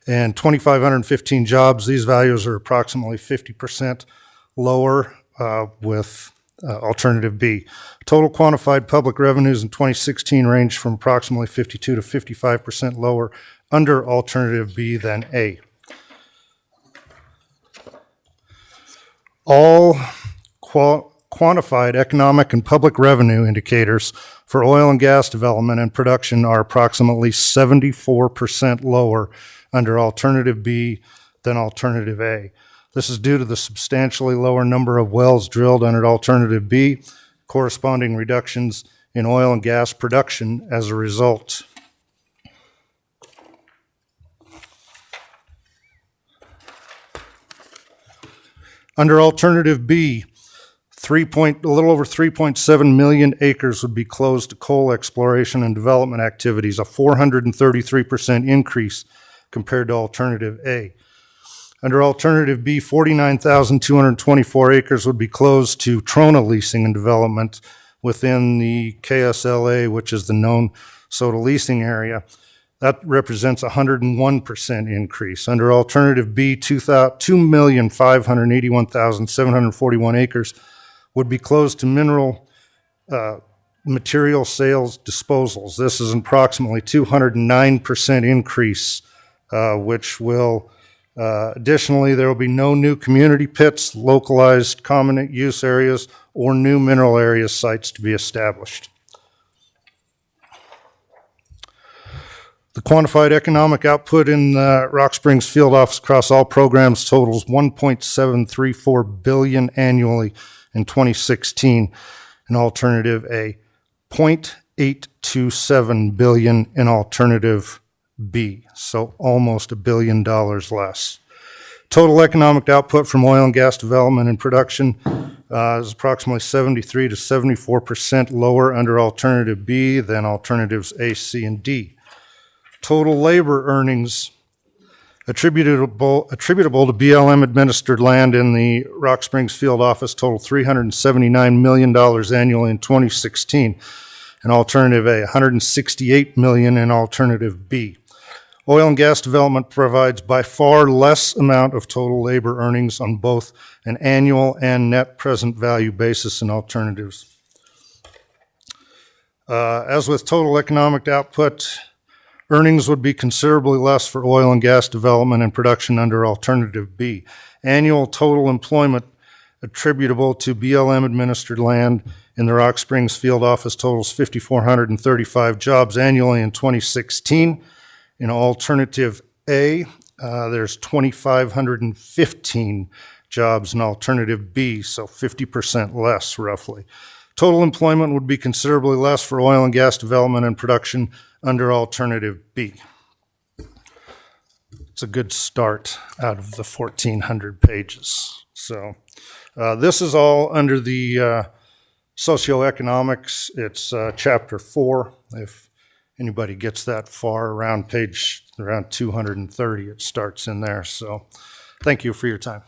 Speaker 9: And 2,515 jobs. These values are approximately 50% lower with alternative B. Total quantified public revenues in 2016 ranged from approximately 52 to 55% lower under alternative B than A. All quantified economic and public revenue indicators for oil and gas development and production are approximately 74% lower under alternative B than alternative A. This is due to the substantially lower number of wells drilled under alternative B, corresponding reductions in oil and gas production as a result. Under alternative B, a little over 3.7 million acres would be closed to coal exploration and development activities, a 433% increase compared to alternative A. Under alternative B, 49,224 acres would be closed to trona leasing and development within the KSLA, which is the known soda leasing area. That represents a 101% increase. Under alternative B, 2,581,741 acres would be closed to mineral material sales disposals. This is an approximately 209% increase, which will, additionally, there will be no new community pits, localized common use areas, or new mineral area sites to be established. The quantified economic output in Rock Springs field office across all programs totals $1.734 billion annually in 2016 in alternative A, $0.827 billion in alternative B, so almost $1 billion less. Total economic output from oil and gas development and production is approximately 73 to 74% lower under alternative B than alternatives A, C, and D. Total labor earnings attributable to BLM administered land in the Rock Springs field office total $379 million annually in 2016 in alternative A, $168 million in alternative B. Oil and gas development provides by far less amount of total labor earnings on both an annual and net present value basis in alternatives. As with total economic output, earnings would be considerably less for oil and gas development and production under alternative B. Annual total employment attributable to BLM administered land in the Rock Springs field office totals 5,435 jobs annually in 2016. In alternative A, there's 2,515 jobs in alternative B, so 50% less roughly. Total employment would be considerably less for oil and gas development and production under alternative B. It's a good start out of the 1,400 pages. So this is all under the socioeconomics. It's chapter 4. If anybody gets that far, around 230, it starts in there. So thank you for your time.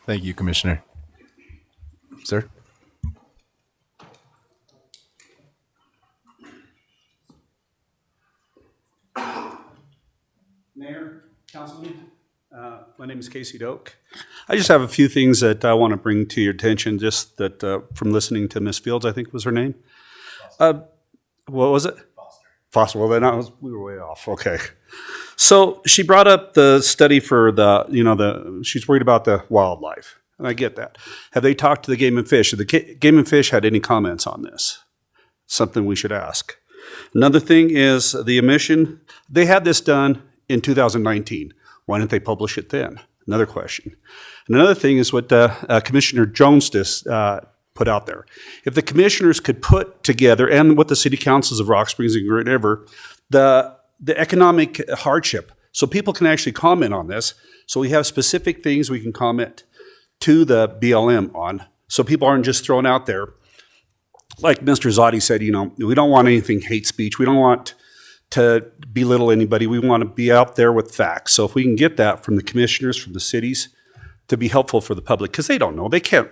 Speaker 1: Thank you, Commissioner. Sir?
Speaker 10: Mayor, Councilman, my name is Casey Doak. I just have a few things that I want to bring to your attention, just that from listening to Ms. Fields, I think was her name. What was it? Foster. Well, then we were way off. Okay. So she brought up the study for she's worried about the wildlife, and I get that. Have they talked to the Game and Fish? Have the Game and Fish had any comments on this? Something we should ask. Another thing is the emission. They had this done in 2019. Why didn't they publish it then? Another question. And another thing is what Commissioner Jones just put out there. If the commissioners could put together, and what the city councils of Rock Springs and Great River, the economic hardship, so people can actually comment on this. So we have specific things we can comment to the BLM on, so people aren't just thrown out there. Like Mr. Zotti said, we don't want anything hate speech. We don't want to belittle anybody. We want to be out there with facts. So if we can get that from the commissioners, from the cities, to be helpful for the public, because they don't know. They can't,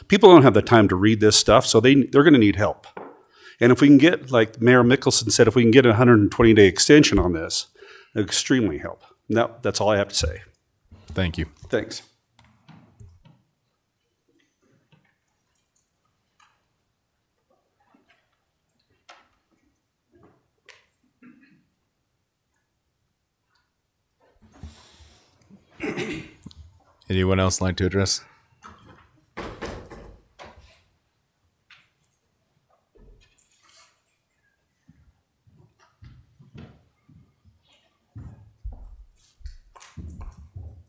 Speaker 10: people don't have the time to read this stuff, so they're going to need help. And if we can get, like Mayor Mickelson said, if we can get a 120-day extension on this, it'll extremely help. No, that's all I have to say.
Speaker 1: Thank you.
Speaker 10: Thanks.
Speaker 1: Anyone else like to address?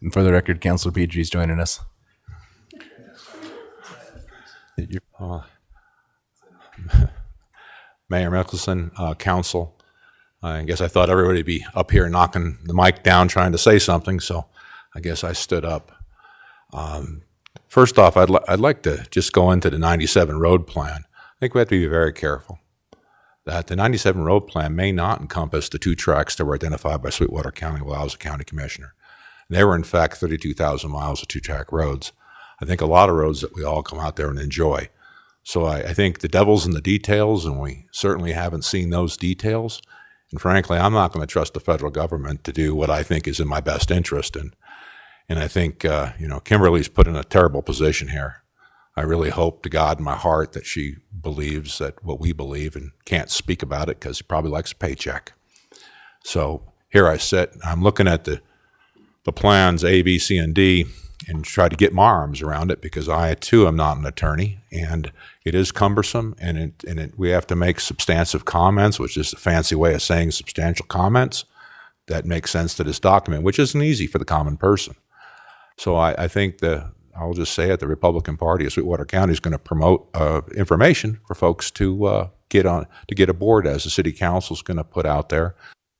Speaker 1: And for the record, Councilor PG is joining us.
Speaker 11: Mayor Mickelson, council. I guess I thought everybody would be up here knocking the mic down trying to say something, so I guess I stood up. First off, I'd like to just go into the 97 road plan. I think we have to be very careful that the 97 road plan may not encompass the 2 tracks that were identified by Sweetwater County while I was a county commissioner. They were, in fact, 32,000 miles of 2-track roads. I think a lot of roads that we all come out there and enjoy. So I think the devil's in the details, and we certainly haven't seen those details. And frankly, I'm not going to trust the federal government to do what I think is in my best interest. And I think, Kimberly's put in a terrible position here. I really hope to God in my heart that she believes that what we believe and can't speak about it because she probably likes a paycheck. So here I sit, I'm looking at the plans A, B, C, and D, and try to get my arms around it because I, too, am not an attorney, and it is cumbersome, and we have to make substantive comments, which is a fancy way of saying substantial comments that make sense to this document, which isn't easy for the common person. So I think I'll just say it, the Republican Party of Sweetwater County is going to promote information for folks to get aboard, as the city council is going to put out there,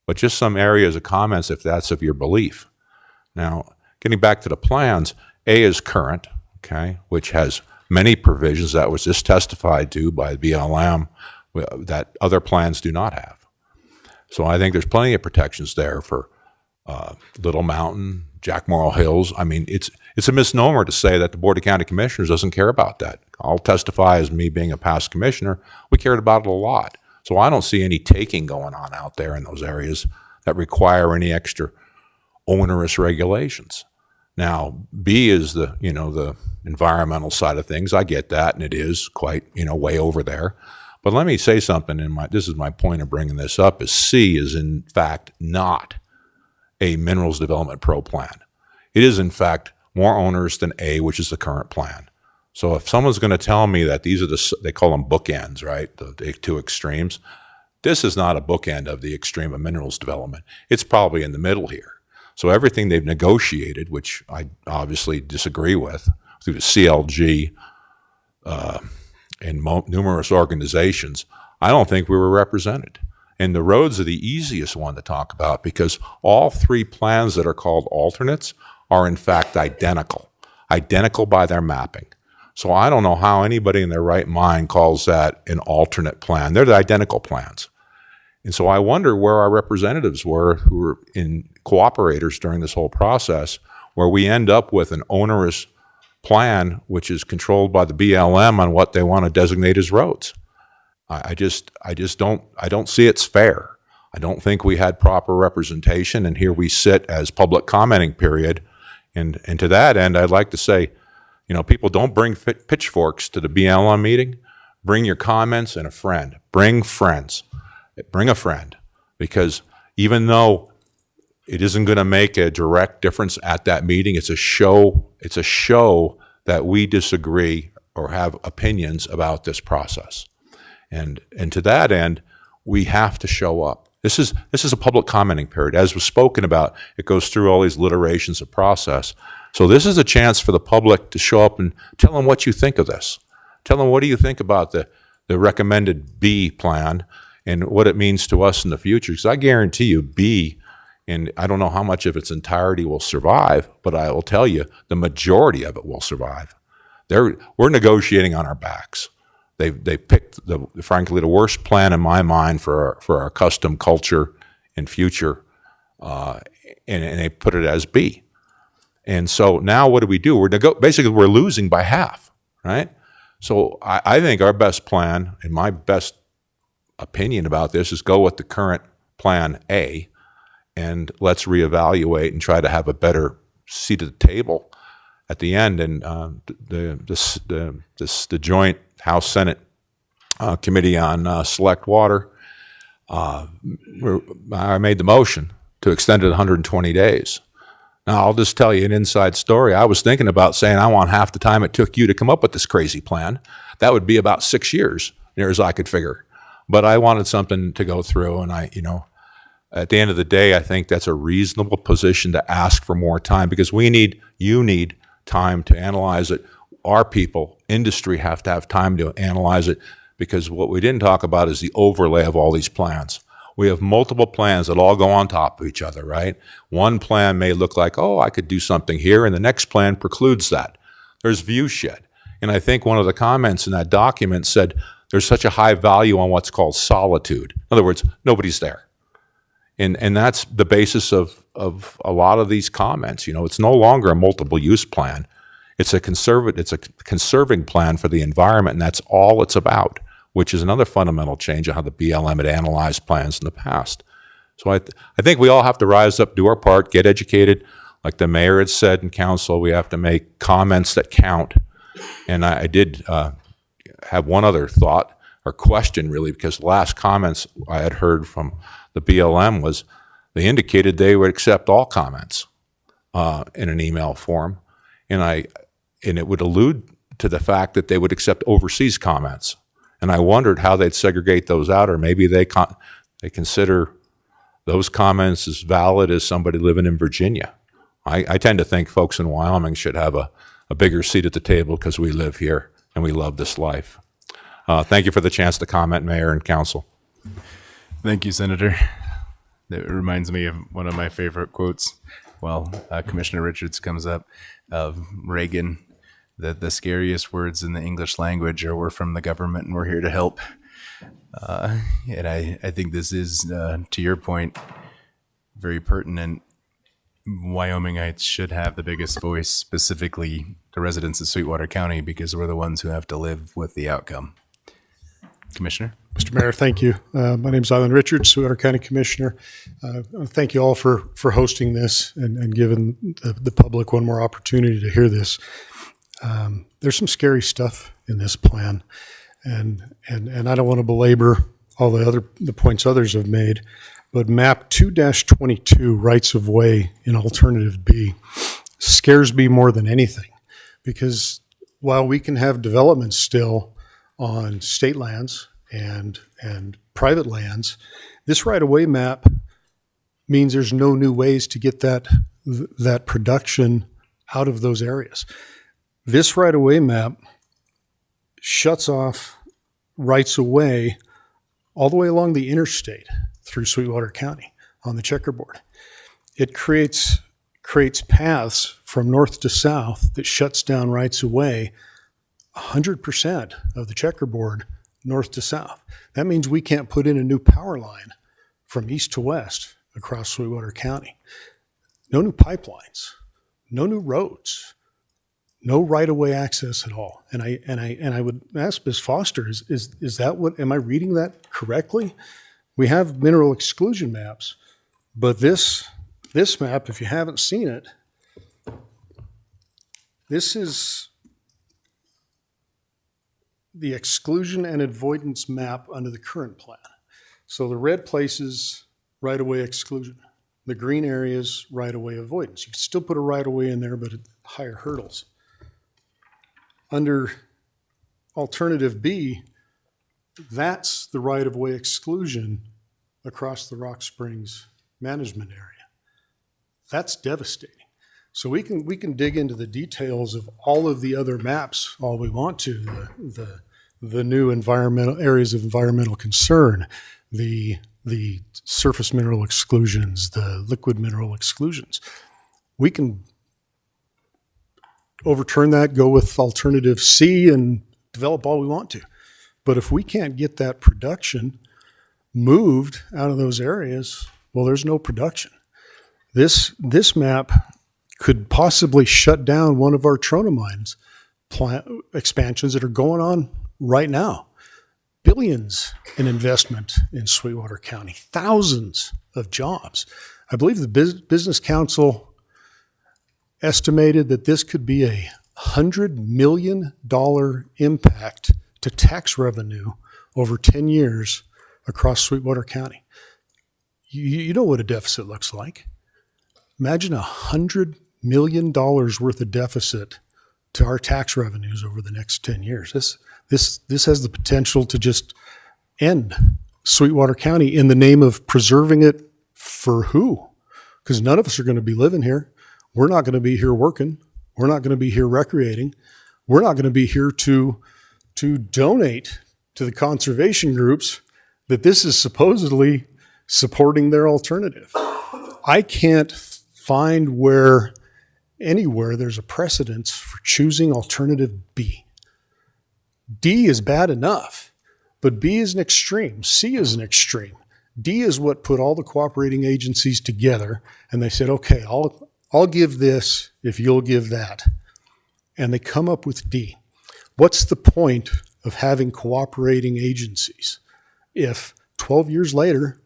Speaker 11: but just some areas of comments if that's of your belief. Now, getting back to the plans, A is current, okay, which has many provisions that was just testified to by BLM that other plans do not have. So I think there's plenty of protections there for Little Mountain, Jack Morrill Hills. I mean, it's a misnomer to say that the Board of County Commissioners doesn't care about that. I'll testify as me being a past commissioner, we cared about it a lot. So I don't see any taking going on out there in those areas that require any extra onerous regulations. Now, B is the environmental side of things. I get that, and it is quite, way over there. But let me say something, and this is my point of bringing this up, is C is in fact not a minerals development pro plan. It is in fact more onerous than A, which is the current plan. So if someone's going to tell me that these are they call them bookends, right, the 2 extremes, this is not a bookend of the extreme of minerals development. It's probably in the middle here. So everything they've negotiated, which I obviously disagree with, through the CLG and numerous organizations, I don't think we were represented. And the roads are the easiest one to talk about because all 3 plans that are called alternates are in fact identical by their mapping. So I don't know how anybody in their right mind calls that an alternate plan. They're the identical plans. And so I wonder where our representatives were who were in cooperators during this whole process, where we end up with an onerous plan which is controlled by the BLM on what they want to designate as roads. I don't see it's fair. I don't think we had proper representation, and here we sit as public commenting period. And to that end, I'd like to say, people don't bring pitchforks to the BLM meeting. Bring your comments and a friend. Bring friends. Bring a friend, because even though it isn't going to make a direct difference at that meeting, it's a show that we disagree or have opinions about this process. And to that end, we have to show up. This is a public commenting period. As was spoken about, it goes through all these literations of process. So this is a chance for the public to show up and tell them what you think of this. Tell them, what do you think about the recommended B plan and what it means to us in the future? Because I guarantee you B, and I don't know how much of its entirety will survive, but I will tell you the majority of it will survive. We're negotiating on our backs. They picked, frankly, the worst plan in my mind for our custom culture and future, and they put it as B. And so now what do? Basically, we're losing by half, right? So I think our best plan, and my best opinion about this, is go with the current plan A, and let's reevaluate and try to have a better seat at the table at the end. And the joint House-Senate Committee on Select Water, I made the motion to extend it 120 days. Now, I'll just tell you an inside story. I was thinking about saying I want half the time it took you to come up with this crazy plan. That would be about 6 years, near as I could figure. But I wanted something to go through, and at the end of the day, I think that's a reasonable position to ask for more time, because you need time to analyze it. Our people, industry, have to have time to analyze it, because what we didn't talk about is the overlay of all these plans. We have multiple plans that all go on top of each other, right? One plan may look like, oh, I could do something here, and the next plan precludes that. There's view shed. And I think one of the comments in that document said there's such a high value on what's called solitude. In other words, nobody's there. And that's the basis of a lot of these comments. It's no longer a multiple use plan. It's a conserving plan for the environment, and that's all it's about, which is another fundamental change in how the BLM had analyzed plans in the past. So I think we all have to rise up, do our part, get educated. Like the mayor had said in council, we have to make comments that count. And I did have one other thought or question, really, because the last comments I had heard from the BLM was they indicated they would accept all comments in an email form. And it would allude to the fact that they would accept overseas comments. And I wondered how they'd segregate those out, or maybe they consider those comments as valid as somebody living in Virginia. I tend to think folks in Wyoming should have a bigger seat at the table because we live here and we love this life. Thank you for the chance to comment, Mayor and Council.
Speaker 1: Thank you, Senator. It reminds me of one of my favorite quotes. Well, Commissioner Richards comes up of Reagan, that the scariest words in the English language are "we're from the government and we're here to help." And I think this is, to your point, very pertinent. Wyomingites should have the biggest voice, specifically the residents of Sweetwater County, because we're the ones who have to live with the outcome. Commissioner?
Speaker 9: Mr. Mayor, thank you. My name is Alan Richards, Sweetwater County Commissioner. Thank you all for hosting this and giving the public one more opportunity to hear this. There's some scary stuff in this plan, and I don't want to belabor all the points others have made, but map 2-22, rights of way in alternative B, scares me more than anything, because while we can have development still on state lands and private lands, this right-of-way map means there's no new ways to get that production out of those areas. This right-of-way map shuts off rights of way all the way along the interstate through Sweetwater County on the checkerboard. It creates paths from north to south that shuts down rights of way 100% of the checkerboard north to south. That means we can't put in a new power line from east to west across Sweetwater County. No new pipelines, no new roads, no right-of-way access at all. And I would ask Ms. Foster, is that what, am I reading that correctly? We have mineral exclusion maps, but this map, if you haven't seen it, this is the exclusion and avoidance map under the current plan. So the red places right-of-way exclusion. The green areas right-of-way avoidance. You can still put a right-of-way in there, but at higher hurdles. Under alternative B, that's the right-of-way exclusion across the Rock Springs management area. That's devastating. So we can dig into the details of all of the other maps all we want to, the new environmental areas of environmental concern, the surface mineral exclusions, the liquid mineral exclusions. We can overturn that, go with alternative C and develop all we want to. But if we can't get that production moved out of those areas, well, there's no production. This map could possibly shut down one of our Trona mines expansions that are going on right now. Billions in investment in Sweetwater County, thousands of jobs. I believe the Business Council estimated that this could be a $100 million impact to tax revenue over 10 years across Sweetwater County. You know what a deficit looks like. Imagine $100 million worth of deficit to our tax revenues over the next 10 years. This has the potential to just end Sweetwater County in the name of preserving it for who? Because none of us are going to be living here. We're not going to be here working. We're not going to be here recreating. We're not going to be here to donate to the conservation groups that this is supposedly supporting their alternative. I can't find anywhere there's a precedence for choosing alternative B. D is bad enough, but B is an extreme. C is an extreme. D is what put all the cooperating agencies together, and they said, okay, I'll give this if you'll give that. And they come up with D. What's the point of having cooperating agencies if 12 years later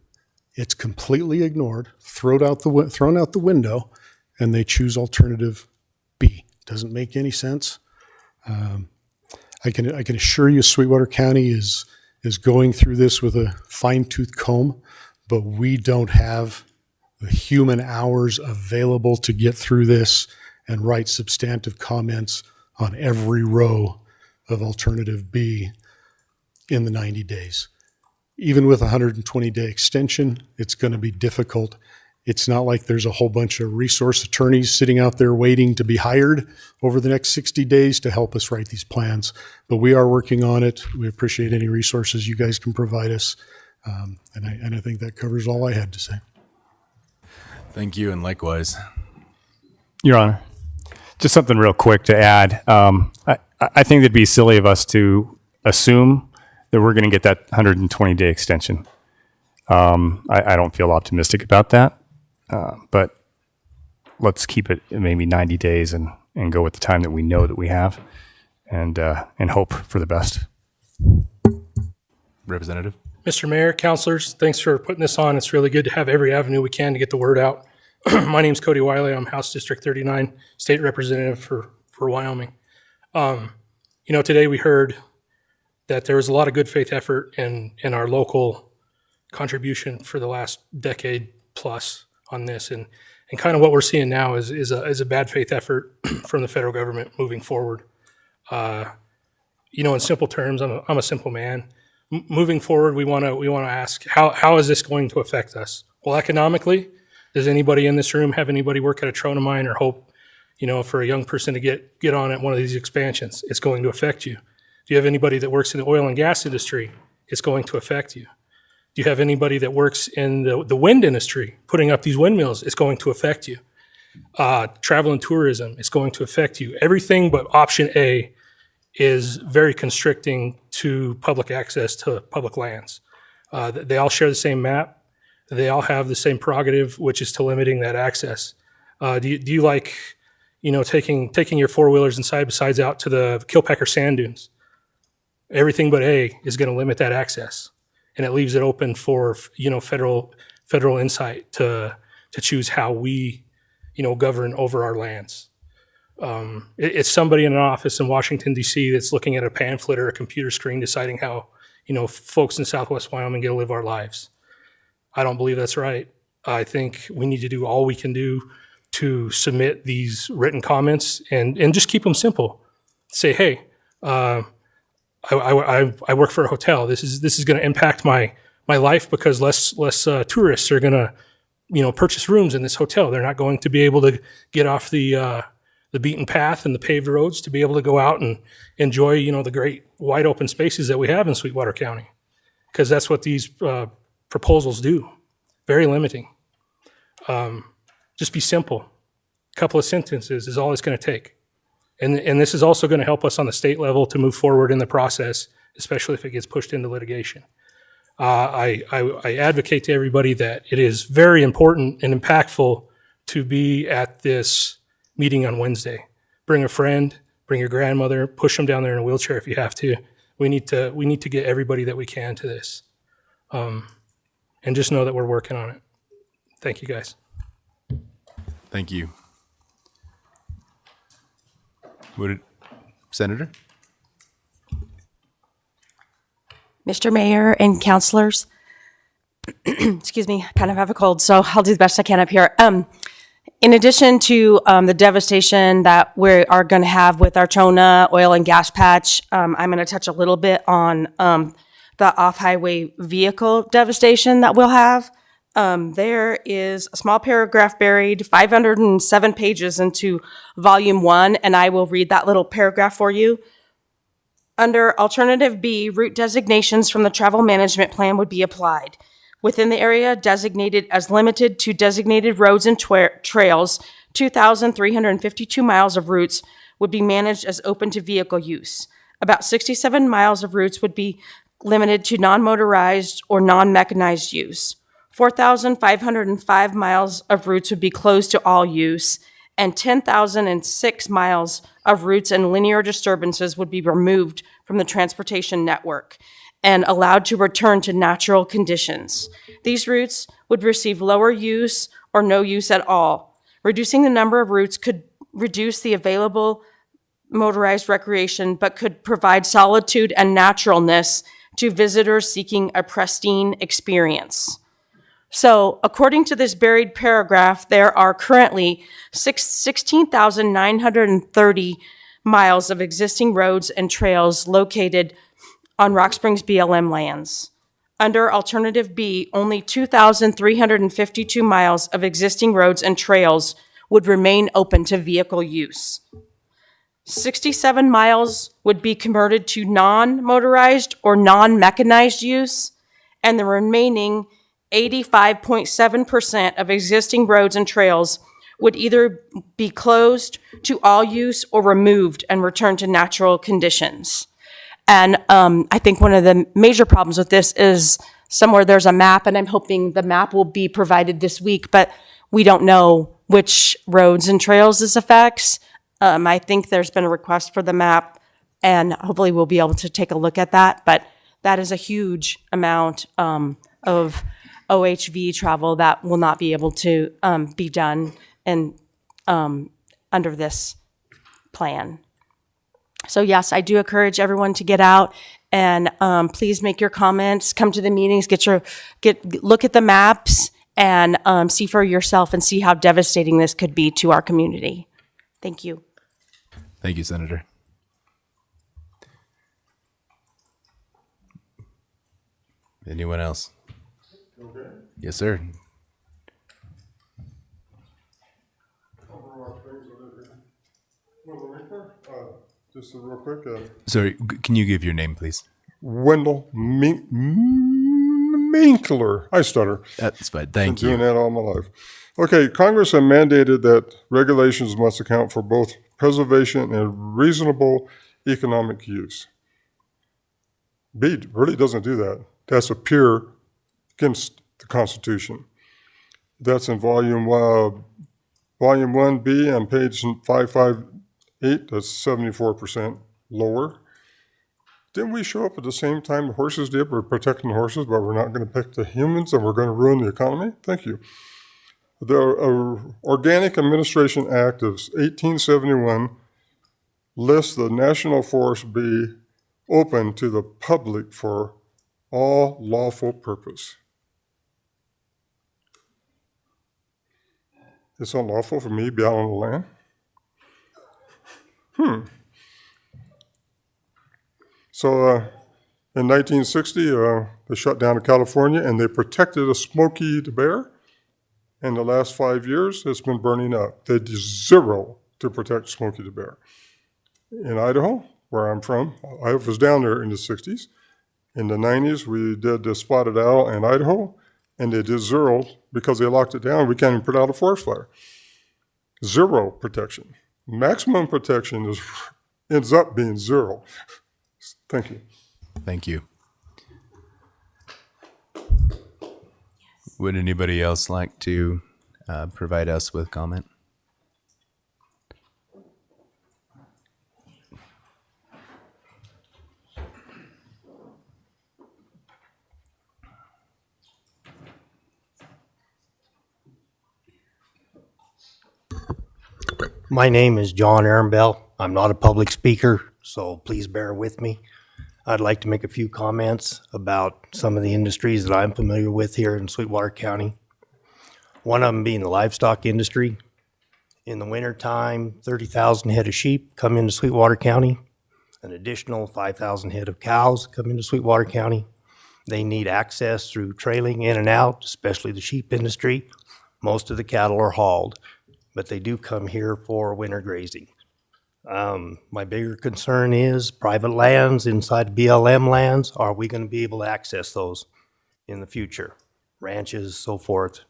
Speaker 9: it's completely ignored, thrown out the window, and they choose alternative B? Doesn't make any sense. I can assure you Sweetwater County is going through this with a fine-tooth comb, but we don't have the human hours available to get through this and write substantive comments on every row of alternative B in the 90 days. Even with a 120-day extension, it's going to be difficult. It's not like there's a whole bunch of resource attorneys sitting out there waiting to be hired over the next 60 days to help us write these plans. But we are working on it. We appreciate any resources you guys can provide us. And I think that covers all I had to say.
Speaker 1: Thank you, and likewise.
Speaker 6: Your Honor, just something real quick to add. I think it'd be silly of us to assume that we're going to get that 120-day extension. I don't feel optimistic about that, but let's keep it maybe 90 days and go with the time that we know that we have, and hope for the best.
Speaker 1: Representative?
Speaker 12: Mr. Mayor, councilors, thanks for putting this on. It's really good to have every avenue we can to get the word out. My name's Cody Wiley. I'm House District 39, State Representative for Wyoming. Today we heard that there was a lot of good faith effort in our local contribution for the last decade plus on this. And kind of what we're seeing now is a bad faith effort from the federal government moving forward. In simple terms, I'm a simple man. Moving forward, we want to ask how is this going to affect us? Well, economically, does anybody in this room have anybody work at a Trona mine or hope, for a young person to get on at one of these expansions? It's going to affect you. Do you have anybody that works in the oil and gas industry? It's going to affect you. Do you have anybody that works in the wind industry, putting up these windmills? It's going to affect you. Travel and tourism, it's going to affect you. Everything but option A is very constricting to public access to public lands. They all share the same map. They all have the same prerogative, which is to limiting that access. Do you like, taking your four-wheelers and side-by-sides out to the Kilpacker sand dunes? Everything but A is going to limit that access, and it leaves it open for federal insight to choose how we govern over our lands. It's somebody in an office in Washington, D.C. that's looking at a pamphlet or a computer screen deciding how folks in Southwest Wyoming get to live our lives. I don't believe that's right. I think we need to do all we can do to submit these written comments and just keep them simple. Say, hey, I work for a hotel. This is going to impact my life because less tourists are going to purchase rooms in this hotel. They're not going to be able to get off the beaten path and the paved roads to be able to go out and enjoy the great wide open spaces that we have in Sweetwater County, because that's what these proposals do. Very limiting. Just be simple. A couple of sentences is all it's going to take. And this is also going to help us on the state level to move forward in the process, especially if it gets pushed into litigation. I advocate to everybody that it is very important and impactful to be at this meeting on Wednesday. Bring a friend, bring your grandmother, push them down there in a wheelchair if you have to. We need to get everybody that we can to this. And just know that we're working on it. Thank you, guys.
Speaker 1: Thank you. Senator?
Speaker 13: Mr. Mayor and councilors, excuse me, I kind of have a cold, so I'll do the best I can up here. In addition to the devastation that we are going to have with our Trona oil and gas patch, I'm going to touch a little bit on the off-highway vehicle devastation that we'll have. There is a small paragraph buried 507 pages into volume 1, and I will read that little paragraph for you. Under alternative B, route designations from the travel management plan would be applied. Within the area designated as limited to designated roads and trails, 2,352 miles of routes would be managed as open to vehicle use. About 67 miles of routes would be limited to non-motorized or non-mechanized use. 4,505 miles of routes would be closed to all use, and 10,006 miles of routes and linear disturbances would be removed from the transportation network and allowed to return to natural conditions. These routes would receive lower use or no use at all. Reducing the number of routes could reduce the available motorized recreation, but could provide solitude and naturalness to visitors seeking a pristine experience. So, according to this buried paragraph, there are currently 16,930 miles of existing roads and trails located on Rock Springs BLM lands. Under Alternative B, only 2,352 miles of existing roads and trails would remain open to vehicle use. 67 miles would be converted to non-motorized or non-mechanized use, and the remaining 85.7% of existing roads and trails would either be closed to all use or removed and returned to natural conditions. And I think one of the major problems with this is somewhere there's a map, and I'm hoping the map will be provided this week, but we don't know which roads and trails this affects. I think there's been a request for the map, and hopefully we'll be able to take a look at that. But that is a huge amount of OHV travel that will not be able to be done and under this plan. So yes, I do encourage everyone to get out and please make your comments, come to the meetings, look at the maps and see for yourself and see how devastating this could be to our community. Thank you.
Speaker 1: Thank you, Senator. Anyone else?
Speaker 9: Okay.
Speaker 1: Yes, sir.
Speaker 9: Just real quick.
Speaker 1: Sorry, can you give your name, please?
Speaker 9: Wendell Minkler. I stutter.
Speaker 1: That's fine. Thank
Speaker 9: Been
Speaker 1: you.
Speaker 9: doing that all my life. Okay, Congress has mandated that regulations must account for both preservation and reasonable economic use. B really doesn't do that. That's a pure against the Constitution. That's in volume 1B on page 558. That's 74% lower. Didn't we show up at the same time the horses did? We're protecting the horses, but we're not going to protect the humans and we're going to ruin the economy? Thank you. The Organic Administration Act of 1871 lists the national forest be open to the public for all lawful purpose. It's unlawful for me to be out on the land? So in 1960, they shut down California and they protected a Smokey the Bear. In the last 5 years, it's been burning up. They did zero to protect Smokey the Bear. In Idaho, where I'm from, I was down there in the 60s. In the 90s, we did the spotted owl in Idaho, and they did zero because they locked it down. We can't even put out a forest fire. Zero protection. Maximum protection ends up being zero. Thank you.
Speaker 1: Thank you. Would anybody else like to provide us with comment?
Speaker 14: My name is John Ehrenbell. I'm not a public speaker, so please bear with me. I'd like to make a few comments about some of the industries that I'm familiar with here in Sweetwater County. One of them being the livestock industry. In the wintertime, 30,000 head of sheep come into Sweetwater County. An additional 5,000 head of cows come into Sweetwater County. They need access through trailing in and out, especially the sheep industry. Most of the cattle are hauled, but they do come here for winter grazing. My bigger concern is private lands inside BLM lands. Are we going to be able to access those in the future? Ranches, so forth.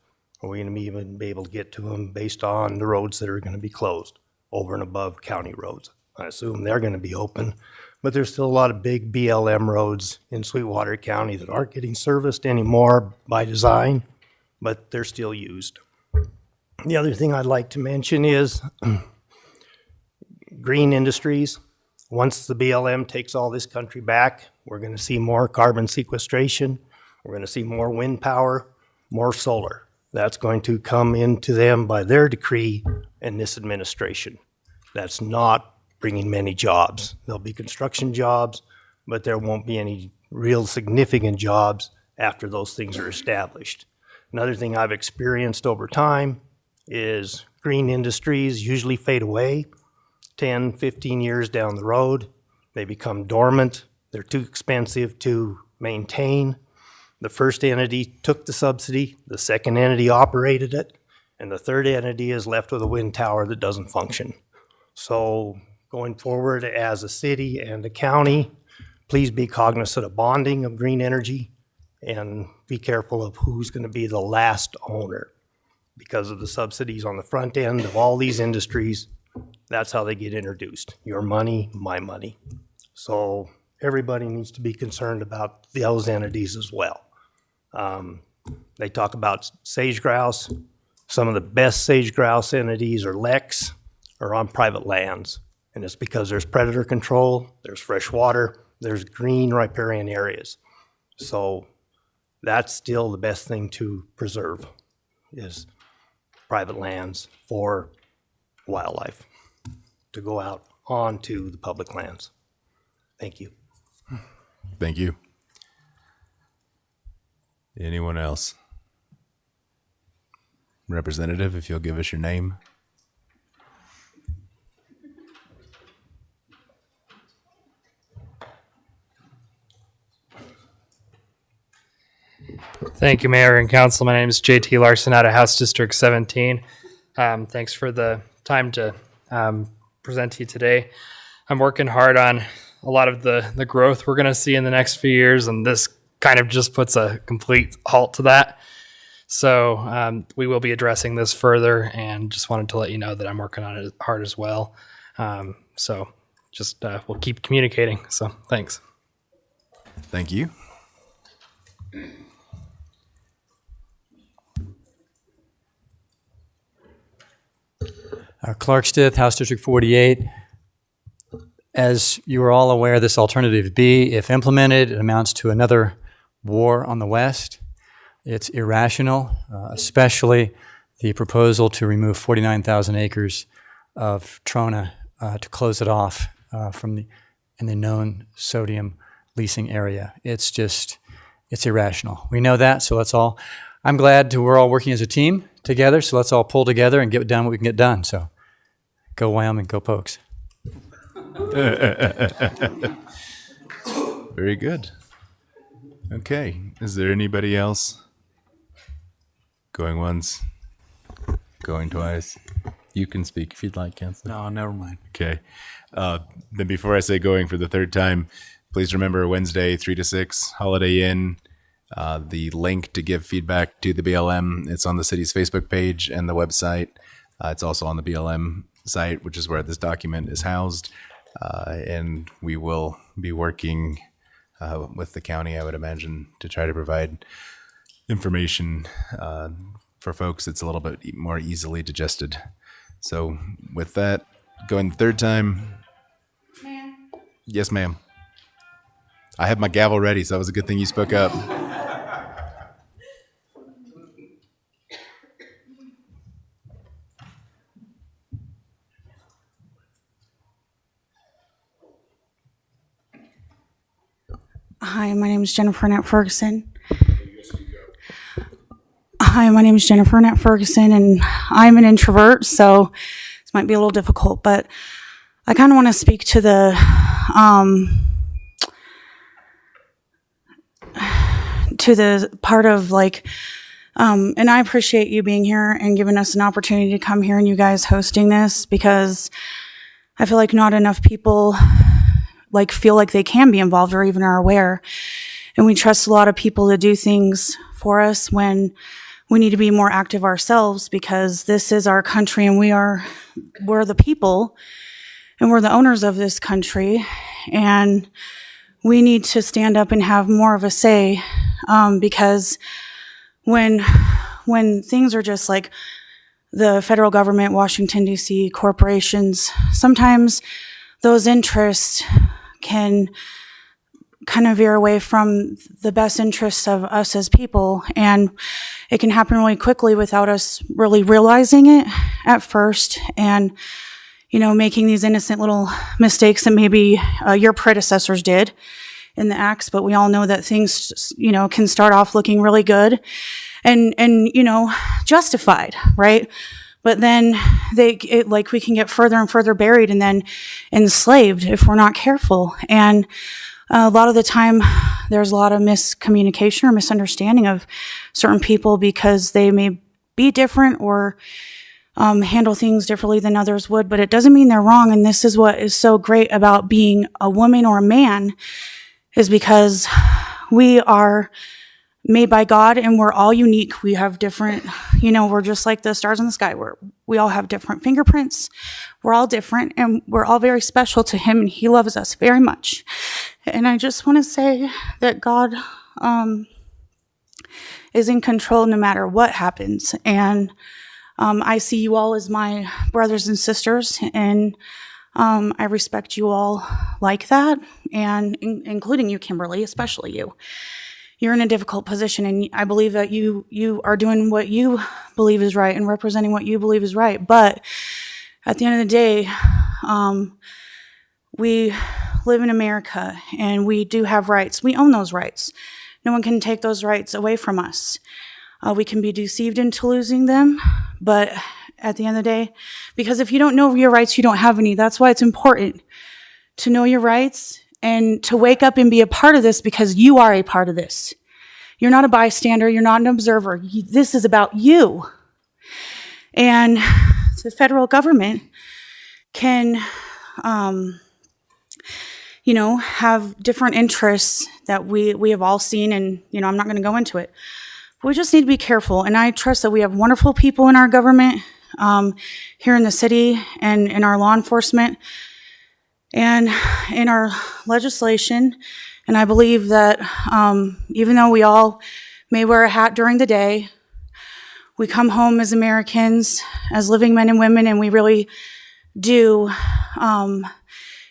Speaker 14: Are we going to even be able to get to them based on the roads that are going to be closed over and above county roads? I assume they're going to be open, but there's still a lot of big BLM roads in Sweetwater County that aren't getting serviced anymore by design, but they're still used. The other thing I'd like to mention is green industries. Once the BLM takes all this country back, we're going to see more carbon sequestration. We're going to see more wind power, more solar. That's going to come into them by their decree in this administration. That's not bringing many jobs. There'll be construction jobs, but there won't be any real significant jobs after those things are established. Another thing I've experienced over time is green industries usually fade away 10, 15 years down the road. They become dormant. They're too expensive to maintain. The first entity took the subsidy, the second entity operated it, and the third entity is left with a wind tower that doesn't function. So going forward as a city and a county, please be cognizant of bonding of green energy and be careful of who's going to be the last owner. Because of the subsidies on the front end of all these industries, that's how they get introduced. Your money, my money. So everybody needs to be concerned about those entities as well. They talk about sage grouse. Some of the best sage grouse entities or leks are on private lands. And it's because there's predator control, there's fresh water, there's green riparian areas. So that's still the best thing to preserve is private lands for wildlife to go out onto the public lands. Thank you.
Speaker 1: Thank you. Anyone else? Representative, if you'll give us your name.
Speaker 15: Thank you, Mayor and Council. My name is JT Larson out of House District 17. Thanks for the time to present to you today. I'm working hard on a lot of the growth we're going to see in the next few years, and this kind of just puts a complete halt to that. So we will be addressing this further, and just wanted to let you know that I'm working on it hard as well. So just we'll keep communicating. So thanks.
Speaker 1: Thank you.
Speaker 16: Clark Stith, House District 48. As you are all aware, this alternative B, if implemented, it amounts to another war on the West. It's irrational, especially the proposal to remove 49,000 acres of Trona to close it off in the known sodium leasing area. It's irrational. We know that, so I'm glad we're all working as a team together, so let's all pull together and get done what we can get done. So go Wyoming, go Pokes.
Speaker 1: Very good. Okay, is there anybody else? Going once, going twice. You can speak if you'd like, Councilor.
Speaker 5: No, never mind.
Speaker 1: Okay. Then before I say going for the third time, please remember Wednesday, 3 to 6, Holiday Inn. The link to give feedback to the BLM, it's on the city's Facebook page and the website. It's also on the BLM site, which is where this document is housed. And we will be working with the county, I would imagine, to try to provide information for folks that's a little bit more easily digested. So with that, going the third time. Ma'am. Yes, ma'am. I had my gavel ready, so that was a good thing you spoke up.
Speaker 17: Hi, my name is Jennifer Annette Ferguson. Hi, my name is Jennifer Annette Ferguson, and I'm an introvert, so might be a little difficult, but I kind of want to speak to the part of like, and I appreciate you being here and giving us an opportunity to come here and you guys hosting this, because I feel like not enough people like feel like they can be involved or even are aware. And we trust a lot of people to do things for us when we need to be more active ourselves, because this is our country and we're the people and we're the owners of this country. And we need to stand up and have more of a say, because when things are just like the federal government, Washington, D.C., corporations, sometimes those interests can kind of veer away from the best interests of us as people. And it can happen really quickly without us really realizing it at first. And, you know, making these innocent little mistakes that maybe your predecessors did in the acts. But we all know that things, you know, can start off looking really good and you know, justified, right? But then like we can get further and further buried and then enslaved if we're not careful. And a lot of the time, there's a lot of miscommunication or misunderstanding of certain people because they may be different or handle things differently than others would, but it doesn't mean they're wrong. And this is what is so great about being a woman or a man, is because we are made by God and we're all unique. We have different, you know, we're just like the stars in the sky. We all have different fingerprints. We're all different and we're all very special to Him, and He loves us very much. And I just want to say that God is in control no matter what happens. And I see you all as my brothers and sisters, and I respect you all like that, and including you, Kimberly, especially you. You're in a difficult position, and I believe that you are doing what you believe is right and representing what you believe is right. But at the end of the day, we live in America, and we do have rights. We own those rights. No one can take those rights away from us. We can be deceived into losing them, but at the end of the day, because if you don't know your rights, you don't have any. That's why it's important to know your rights and to wake up and be a part of this, because you are a part of this. You're not a bystander. You're not an observer. This is about you. And the federal government can, you know, have different interests that we have all seen, and, you know, I'm not going to go into it. But we just need to be careful. And I trust that we have wonderful people in our government, here in the city and in our law enforcement and in our legislation. And I believe that even though we all may wear a hat during the day, we come home as Americans, as living men and women, and we really do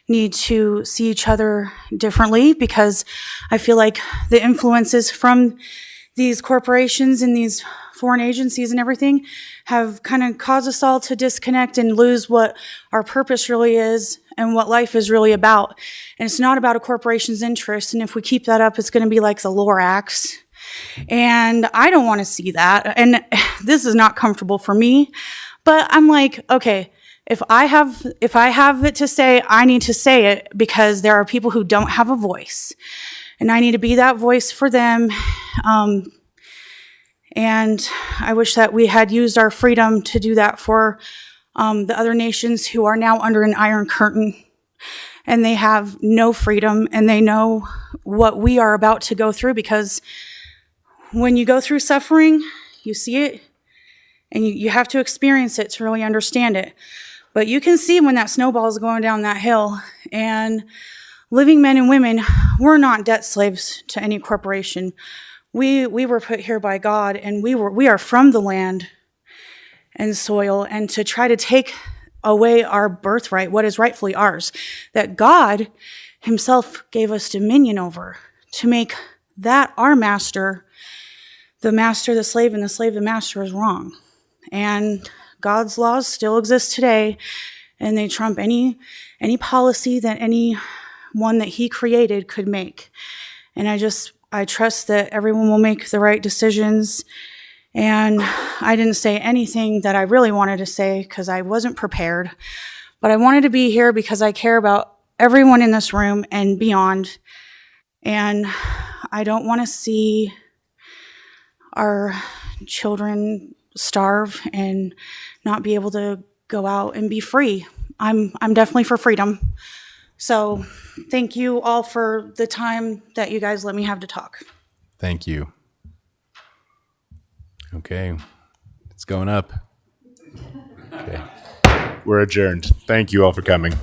Speaker 17: need to see each other differently, because I feel like the influences from these corporations and these foreign agencies and everything have kind of caused us all to disconnect and lose what our purpose really is and what life is really about. And it's not about a corporation's interest. And if we keep that up, it's going to be like the Lorax. And I don't want to see that. And this is not comfortable for me. But I'm like, okay, if I have it to say, I need to say it, because there are people who don't have a voice. And I need to be that voice for them. And I wish that we had used our freedom to do that for the other nations who are now under an iron curtain, and they have no freedom, and they know what we are about to go through, because when you go through suffering, you see it, and you have to experience it to really understand it. But you can see when that snowball is going down that hill, and living men and women, we're not debt slaves to any corporation. We were put here by God, and we are from the land and soil, and to try to take away our birthright, what is rightfully ours, that God Himself gave us dominion over, to make that our master, the slave, and the slave, the master, is wrong. And God's laws still exist today, and they trump any policy that anyone that He created could make. And I trust that everyone will make the right decisions And I didn't say anything that I really wanted to say because I wasn't prepared. But I wanted to be here because I care about everyone in this room and beyond. And I don't want to see our children starve and not be able to go out and be free. I'm definitely for freedom. So thank you all for the time that you guys let me have to talk.
Speaker 1: Thank you. Okay, it's going up. Okay. We're adjourned. Thank you all for coming.